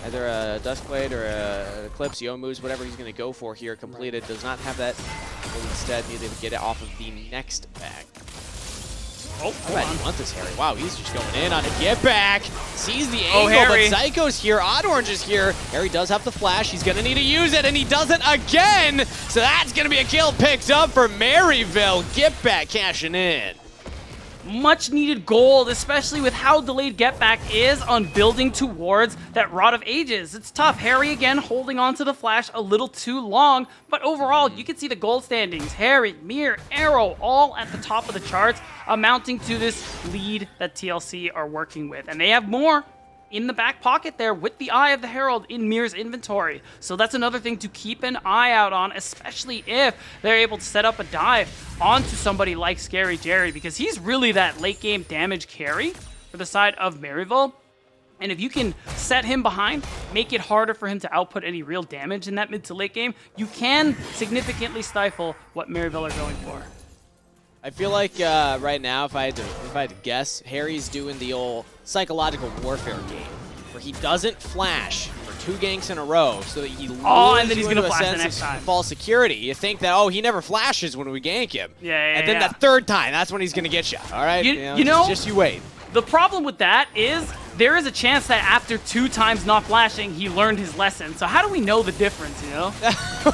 Speaker 2: either a Duskblade or an Eclipse, Youmuu's, whatever he's going to go for here, completed. Does not have that. But instead, needed to get it off of the next bag.
Speaker 3: Oh,
Speaker 2: I bet you want this, Harry. Wow, he's just going in on a get back. Sees the
Speaker 3: Oh,
Speaker 2: angle,
Speaker 3: Harry.
Speaker 2: but Zyko's here. Odd Orange is here. Harry does have the flash. He's going to need to use it, and he does it again. So that's going to be a kill picked up for Maryville. Get back cashing in.
Speaker 3: Much needed gold, especially with how delayed Get Back is on building towards that Rod of Ages. It's tough. Harry again holding on to the flash a little too long, but overall you can see the gold standings. Harry, Mir, Arrow, all at the top of the charts, amounting to this lead that TLC are working with. And they have more in the back pocket there with the Eye of the Herald in Mir's inventory. So that's another thing to keep an eye out on, especially if they're able to set up a dive onto somebody like Scary Jerry, because he's really that late game damage carry for the side of Maryville. And if you can set him behind, make it harder for him to output any real damage in that mid to late game, you can significantly stifle what Maryville are going for.
Speaker 2: I feel like right now, if I had to guess, Harry's doing the old psychological warfare game, where he doesn't flash for 2 ganks in a row, so that he lures
Speaker 3: and then he's
Speaker 2: you
Speaker 3: gonna
Speaker 2: into a
Speaker 3: flash the
Speaker 2: sense
Speaker 3: next
Speaker 2: of
Speaker 3: time.
Speaker 2: false security. You think that, oh, he never flashes when we gank him.
Speaker 3: Yeah,
Speaker 2: And then the 3rd time, that's when he's gonna get you. All right,
Speaker 3: You know,
Speaker 2: just you wait.
Speaker 3: The problem with that is there is a chance that after 2 times not flashing, he learned his lesson. So how do we know the difference, you know?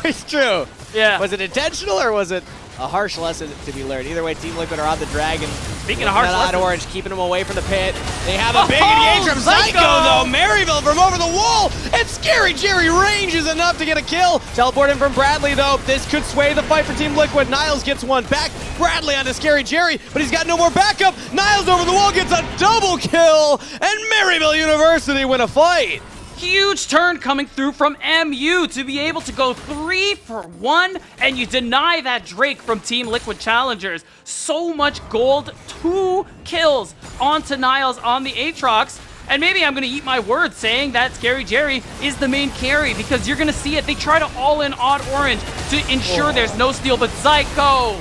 Speaker 2: It's true.
Speaker 3: Yeah.
Speaker 2: Was it intentional or was it a harsh lesson to be learned? Either way, Team Liquid are on the dragon.
Speaker 3: Speaking of harsh
Speaker 2: Odd
Speaker 3: lessons.
Speaker 2: Orange, keeping him away from the pit. They have a big engage from
Speaker 3: Zyko!
Speaker 2: Zyko, though. Maryville from over the wall. And Scary Jerry range is enough to get a kill. Teleport in from Bradley, though. This could sway the fight for Team Liquid. Niles gets one back. Bradley onto Scary Jerry, but he's got no more backup. Niles over the wall gets a double kill. And Maryville University win a fight.
Speaker 3: Huge turn coming through from MU to be able to go 3 for 1, and you deny that Drake from Team Liquid Challengers. So much gold, 2 kills onto Niles on the Aatrox. And maybe I'm going to eat my words saying that Scary Jerry is the main carry, because you're going to see it. They try to all-in Odd Orange to ensure there's no steal, but Zyko,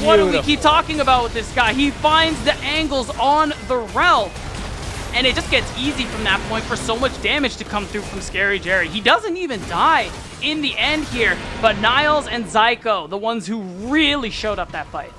Speaker 3: what do we keep talking about with this guy? He finds the angles on the Rel. And it just gets easy from that point for so much damage to come through from Scary Jerry. He doesn't even die in the end here, but Niles and Zyko, the ones who really showed up that fight.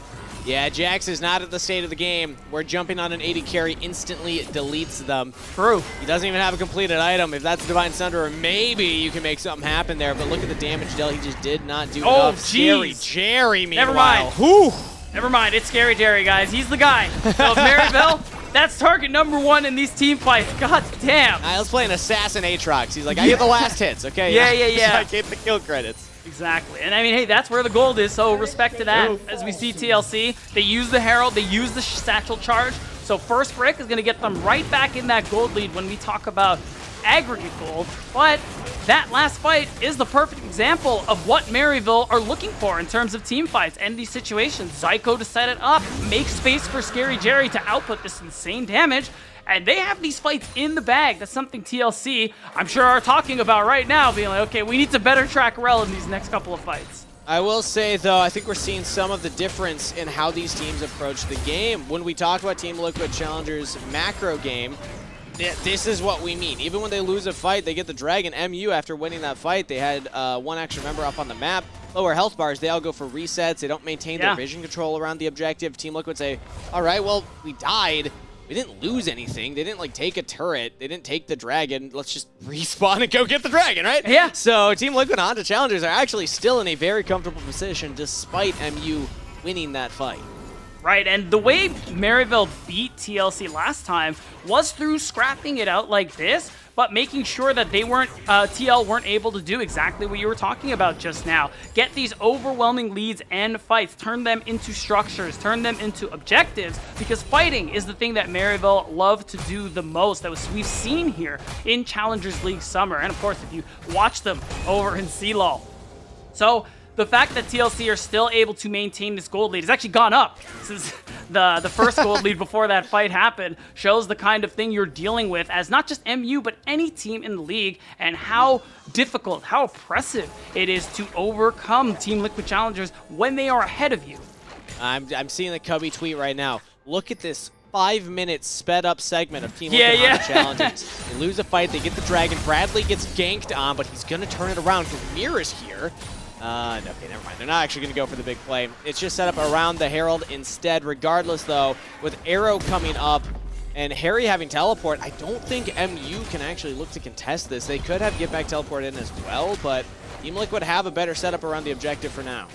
Speaker 2: Yeah, Jax is not at the state of the game where jumping on an 80 carry instantly deletes them.
Speaker 3: True.
Speaker 2: He doesn't even have a completed item. If that's Divine Sunderer, maybe you can make something happen there, but look at the damage dealt. He just did not do enough.
Speaker 3: Jeez.
Speaker 2: Scary Jerry, meanwhile.
Speaker 3: Never mind.
Speaker 2: Whew.
Speaker 3: Never mind, it's Scary Jerry, guys. He's the guy. So if Maryville, that's target number 1 in these team fights. God damn.
Speaker 2: Niles playing Assassin Aatrox. He's like, I get the last hits, okay?
Speaker 3: Yeah.
Speaker 2: I get the kill credits.
Speaker 3: Exactly. And I mean, hey, that's where the gold is, so respect to that. As we see TLC, they use the Herald, they use the Satchel Charge. So first brick is going to get them right back in that gold lead when we talk about aggregate gold. But that last fight is the perfect example of what Maryville are looking for in terms of team fights and these situations. Zyko to set it up, make space for Scary Jerry to output this insane damage. And they have these fights in the bag. That's something TLC, I'm sure, are talking about right now, being like, okay, we need to better track Rel in these next couple of fights.
Speaker 2: I will say, though, I think we're seeing some of the difference in how these teams approach the game. When we talked about Team Liquid Challengers' macro game, this is what we mean. Even when they lose a fight, they get the Dragon. MU, after winning that fight, they had 1 extra member up on the map. Lower health bars, they all go for resets. They don't maintain their vision control around the objective. Team Liquid say, all right, well, we died. We didn't lose anything. They didn't, like, take a turret. They didn't take the Dragon. Let's just respawn and go get the Dragon, right?
Speaker 3: Yeah.
Speaker 2: So Team Liquid Honda Challengers are actually still in a very comfortable position despite MU winning that fight.
Speaker 3: Right, and the way Maryville beat TLC last time was through scrapping it out like this, but making sure that they weren't, TL weren't able to do exactly what you were talking about just now. Get these overwhelming leads and fights, turn them into structures, turn them into objectives, because fighting is the thing that Maryville love to do the most. That was we've seen here in Challengers League Summer, and of course if you watch them over in CLOL. So the fact that TLC are still able to maintain this gold lead has actually gone up since the first gold lead before that fight happened, shows the kind of thing you're dealing with as not just MU, but any team in the league, and how difficult, how oppressive it is to overcome Team Liquid Challengers when they are ahead of you.
Speaker 2: I'm seeing the Cubby tweet right now. Look at this 5-minute sped up segment of Team Liquid Challengers. They lose a fight, they get the dragon. Bradley gets ganked on, but he's gonna turn it around because Mir is here. Okay, never mind. They're not actually gonna go for the big play. It's just set up around the Herald instead. Regardless though, with Arrow coming up and Harry having teleport, I don't think MU can actually look to contest this. They could have get back teleport in as well, but Team Liquid have a better setup around the objective for now.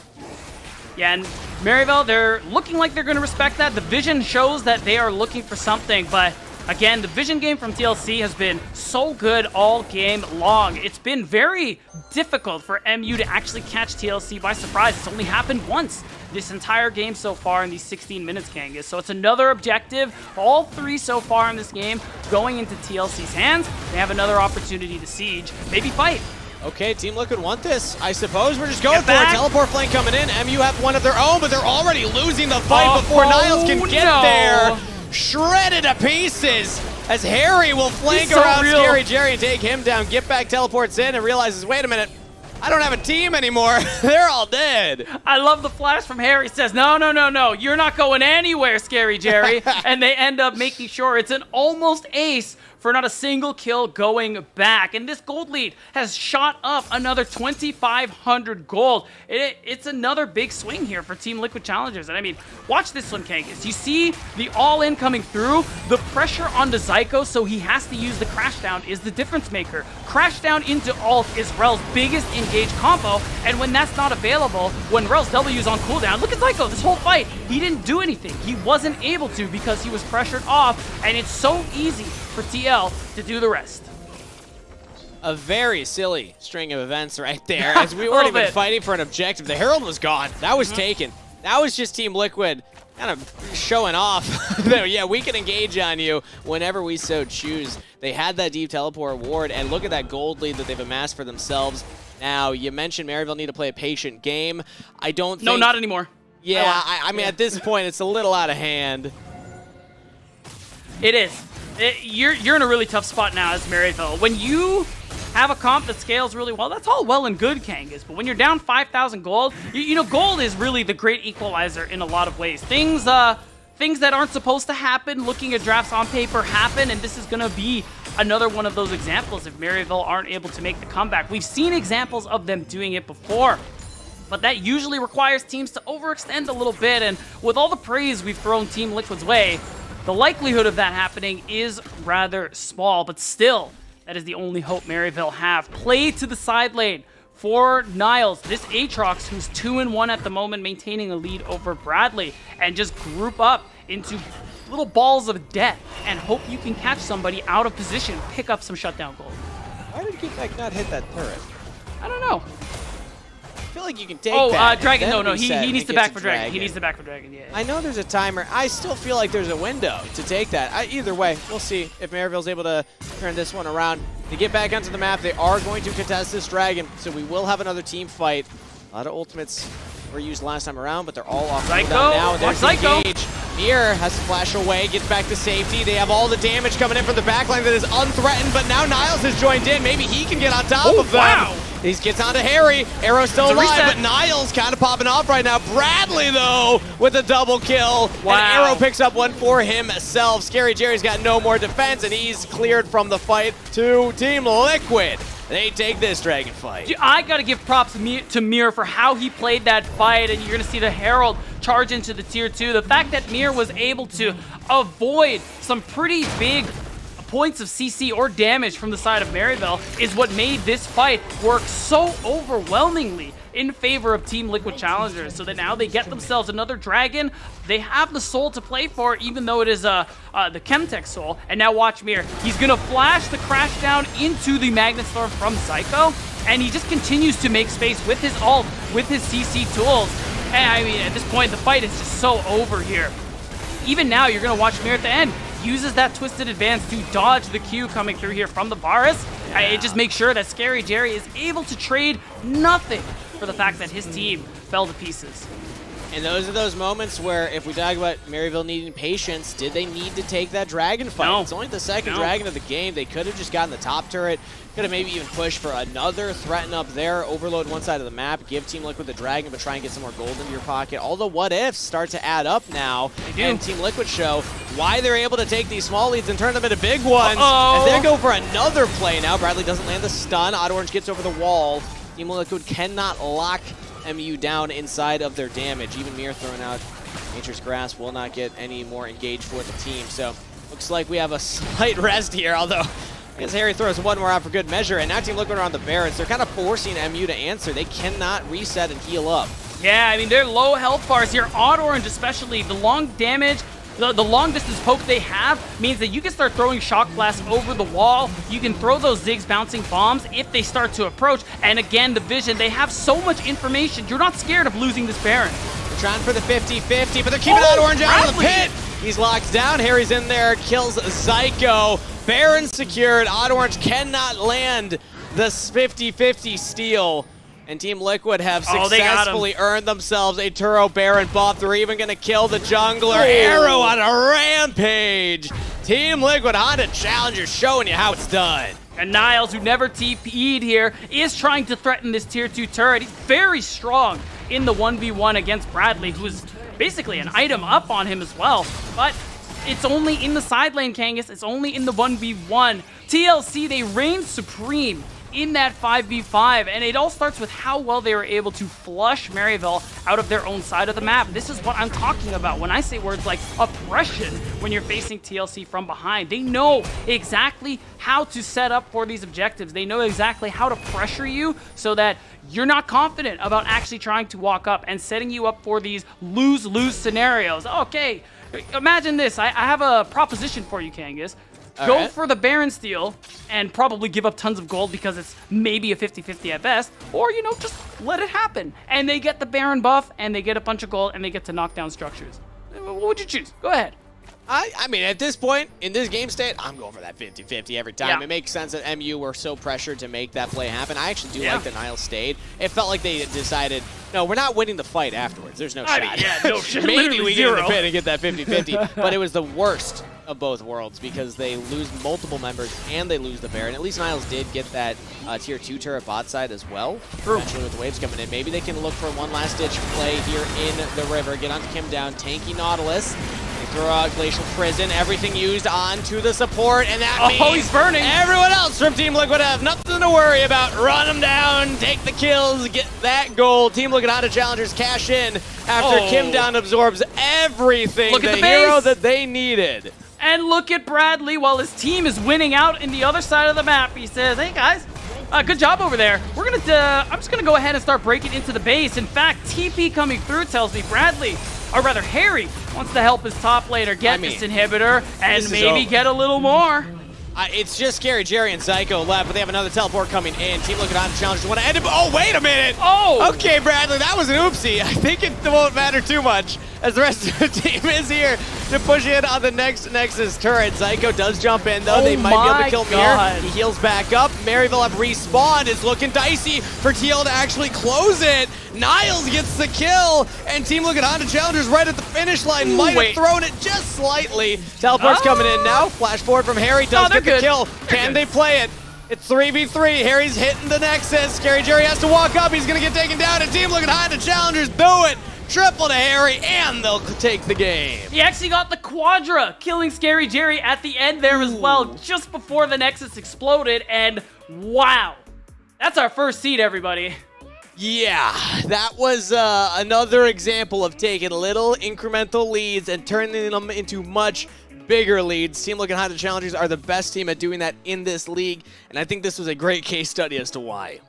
Speaker 3: Yeah, and Maryville, they're looking like they're going to respect that. The vision shows that they are looking for something, but again, the vision game from TLC has been so good all game long. It's been very difficult for MU to actually catch TLC by surprise. It's only happened once this entire game so far in these 16 minutes, Kangas. So it's another objective. All 3 so far in this game going into TLC's hands. They have another opportunity to siege, maybe fight.
Speaker 2: Okay, Team Liquid want this. I suppose we're just going for it. Teleport flank coming in. MU have one of their own, but they're already losing the fight before Niles can get there. Shredded to pieces as Harry will flank around Scary Jerry and take him down. Get back teleports in and realizes, wait a minute, I don't have a team anymore. They're all dead.
Speaker 3: I love the flash from Harry. Says, no, no, no, no. You're not going anywhere, Scary Jerry. And they end up making sure it's an almost ace for not a single kill going back. And this gold lead has shot up another 2,500 gold. It's another big swing here for Team Liquid Challengers. And I mean, watch this one, Kangas. You see the all-in coming through. The pressure onto Zyko, so he has to use the crash down, is the difference maker. Crash down into ult is Rel's biggest engaged combo. And when that's not available, when Rel's W is on cooldown, look at Zyko, this whole fight, he didn't do anything. He wasn't able to because he was pressured off. And it's so easy for TL to do the rest.
Speaker 2: A very silly string of events right there, as we weren't even fighting for an objective. The Herald was gone. That was taken. That was just Team Liquid kind of showing off. Yeah, we can engage on you whenever we so choose. They had that deep teleport ward, and look at that gold lead that they've amassed for themselves. Now, you mentioned Maryville need to play a patient game. I don't think...
Speaker 3: No, not anymore.
Speaker 2: Yeah, I mean, at this point, it's a little out of hand.
Speaker 3: It is. You're in a really tough spot now as Maryville. When you have a comp that scales really well, that's all well and good, Kangas. But when you're down 5,000 gold, you know, gold is really the great equalizer in a lot of ways. Things that aren't supposed to happen, looking at drafts on paper, happen, and this is going to be another one of those examples if Maryville aren't able to make the comeback. We've seen examples of them doing it before, but that usually requires teams to overextend a little bit, and with all the praise we've thrown Team Liquid's way, the likelihood of that happening is rather small, but still, that is the only hope Maryville have. Play to the side lane for Niles. This Aatrox, who's 2-1 at the moment, maintaining a lead over Bradley, and just group up into little balls of death and hope you can catch somebody out of position, pick up some shutdown gold.
Speaker 2: Why did Get not hit that turret?
Speaker 3: I don't know.
Speaker 2: I feel like you can take that.
Speaker 3: Dragon. No, he needs to back for Dragon. He needs to back for Dragon, yeah.
Speaker 2: I know there's a timer. I still feel like there's a window to take that. Either way, we'll see if Maryville's able to turn this one around. To get back onto the map, they are going to contest this Dragon, so we will have another team fight. A lot of ultimates were used last time around, but they're all off cooldown now. And there's engage. Mir has to flash away, gets back to safety. They have all the damage coming in from the backline that is unthreatened, but now Niles has joined in. Maybe he can get on top of them.
Speaker 3: Wow.
Speaker 2: He gets onto Harry. Arrow still alive, but Niles kind of popping off right now. Bradley, though, with a double kill.
Speaker 3: Wow.
Speaker 2: And Arrow picks up one for himself. Scary Jerry's got no more defense, and he's cleared from the fight to Team Liquid. They take this Dragon fight.
Speaker 3: I gotta give props to Mir for how he played that fight, and you're gonna see the Herald charge into the tier 2. The fact that Mir was able to avoid some pretty big points of CC or damage from the side of Maryville is what made this fight work so overwhelmingly in favor of Team Liquid Challengers, so that now they get themselves another Dragon. They have the soul to play for, even though it is the Chemtech soul. And now watch Mir. He's gonna flash the crash down into the Magnet Storm from Zyko, and he just continues to make space with his ult, with his CC tools. And I mean, at this point, the fight is just so over here. Even now, you're gonna watch Mir at the end. Uses that Twisted Advance to dodge the Q coming through here from the Varus. It just makes sure that Scary Jerry is able to trade nothing for the fact that his team fell to pieces.
Speaker 2: And those are those moments where, if we talk about Maryville needing patience, did they need to take that dragon fight?
Speaker 3: No.
Speaker 2: It's only the second dragon of the game. They could have just gotten the top turret, could have maybe even pushed for another, threaten up there, overload one side of the map, give Team Liquid the dragon, but try and get some more gold into your pocket. All the what-ifs start to add up now, and Team Liquid show why they're able to take these small leads and turn them into big ones. And they go for another play now. Bradley doesn't land the stun. Odd Orange gets over the wall. Team Liquid cannot lock MU down inside of their damage. Even Mir throwing out Nature's Grasp will not get any more engaged for the team. So looks like we have a slight rest here, although I guess Harry throws one more out for good measure. And now Team Liquid are on the Barons. They're kind of forcing MU to answer. They cannot reset and heal up.
Speaker 3: Yeah, I mean, they're low health bars here. Odd Orange especially, the long damage, the long distance poke they have means that you can start throwing shock blasts over the wall. You can throw those Ziggs bouncing bombs if they start to approach. And again, the vision, they have so much information. You're not scared of losing this Baron.
Speaker 2: They're trying for the 50-50, but they're keeping Odd Orange out of the pit. He's locked down. Harry's in there, kills Zyko. Baron secured. Odd Orange cannot land this 50-50 steal. And Team Liquid have successfully earned themselves a Turo Baron buff. They're even going to kill the jungler. Arrow on a rampage. Team Liquid Honda Challengers showing you how it's done.
Speaker 3: And Niles, who never TP'd here, is trying to threaten this tier 2 turret. He's very strong in the 1v1 against Bradley, who is basically an item up on him as well. But it's only in the side lane, Kangas. It's only in the 1v1. TLC, they reign supreme in that 5v5, and it all starts with how well they were able to flush Maryville out of their own side of the map. This is what I'm talking about when I say words like oppression when you're facing TLC from behind. They know exactly how to set up for these objectives. They know exactly how to pressure you so that you're not confident about actually trying to walk up and setting you up for these lose-lose scenarios. Okay, imagine this. I have a proposition for you, Kangas. Go for the Baron steal and probably give up tons of gold because it's maybe a 50-50 at best, or, you know, just let it happen. And they get the Baron buff, and they get a bunch of gold, and they get to knock down structures. What would you choose? Go ahead.
Speaker 2: I mean, at this point, in this game state, I'm going for that 50-50 every time. Yeah. It makes sense that MU were so pressured to make that play happen. I actually do like that Niles stayed. It felt like they decided, no, we're not winning the fight afterwards. There's no shot.
Speaker 3: Yeah, no shit.
Speaker 2: Maybe we get in the pit and get that 50-50, but it was the worst of both worlds because they lose multiple members and they lose the Baron. At least Niles did get that tier 2 turret bot side as well. True. Eventually with the waves coming in. Maybe they can look for one last ditch play here in the river. Get onto Kim down. Tanky Nautilus. They throw out Glacial Prison. Everything used onto the support. And that means
Speaker 3: he's burning.
Speaker 2: Everyone else from Team Liquid have nothing to worry about. Run them down. Take the kills. Get that gold. Team Liquid Honda Challengers cash in after Kim down absorbs everything.
Speaker 3: Look at the
Speaker 2: hero that they needed.
Speaker 3: And look at Bradley while his team is winning out in the other side of the map. He says, hey guys, good job over there. I'm just gonna go ahead and start breaking into the base. In fact, TP coming through tells me Bradley, or rather Harry, wants to help his top laner get this inhibitor and maybe get a little more.
Speaker 2: It's just Scary Jerry and Zyko left, but they have another teleport coming in. Team Liquid Honda Challengers want to end it. Oh, wait a minute.
Speaker 3: Oh!
Speaker 2: Okay, Bradley, that was an oopsie. I think it won't matter too much as the rest of the team is here to push in on the next Nexus turret. Zyko does jump in, though. They might be able to kill Mir. He heals back up. Maryville have respawned. It's looking dicey for TL to actually close it. Niles gets the kill, and Team Liquid Honda Challengers right at the finish line. Might have thrown it just slightly. Teleport's coming in now. Flash forward from Harry. Does get the kill. Can they play it? It's 3v3. Harry's hitting the Nexus. Scary Jerry has to walk up. He's going to get taken down, and Team Liquid Honda Challengers do it. Triple to Harry, and they'll take the game.
Speaker 3: He actually got the Quadra, killing Scary Jerry at the end there as well, just before the Nexus exploded, and wow. That's our first seed, everybody.
Speaker 2: Yeah, that was another example of taking little incremental leads and turning them into much bigger leads. Team Liquid Honda Challengers are the best team at doing that in this league, and I think this was a great case study as to why.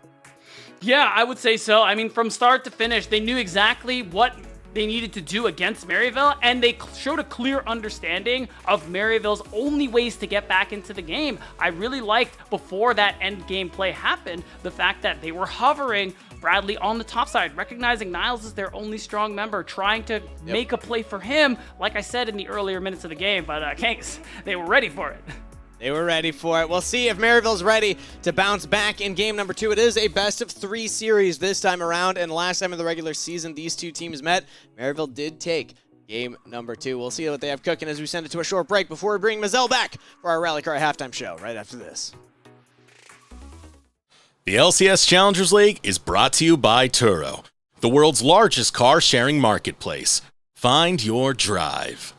Speaker 3: Yeah, I would say so. I mean, from start to finish, they knew exactly what they needed to do against Maryville, and they showed a clear understanding of Maryville's only ways to get back into the game. I really liked, before that end game play happened, the fact that they were hovering Bradley on the top side, recognizing Niles is their only strong member, trying to make a play for him, like I said in the earlier minutes of the game, but Kangas, they were ready for it.
Speaker 2: They were ready for it. We'll see if Maryville's ready to bounce back in game number 2. It is a best-of-3 series this time around, and last time in the regular season these two teams met, Maryville did take game number 2. We'll see what they have cooking as we send it to a short break before we bring Mazel back for our Rally Car halftime show right after this.
Speaker 8: The LCS Challengers League is brought to you by Turo, the world's largest car-sharing marketplace. Find your drive.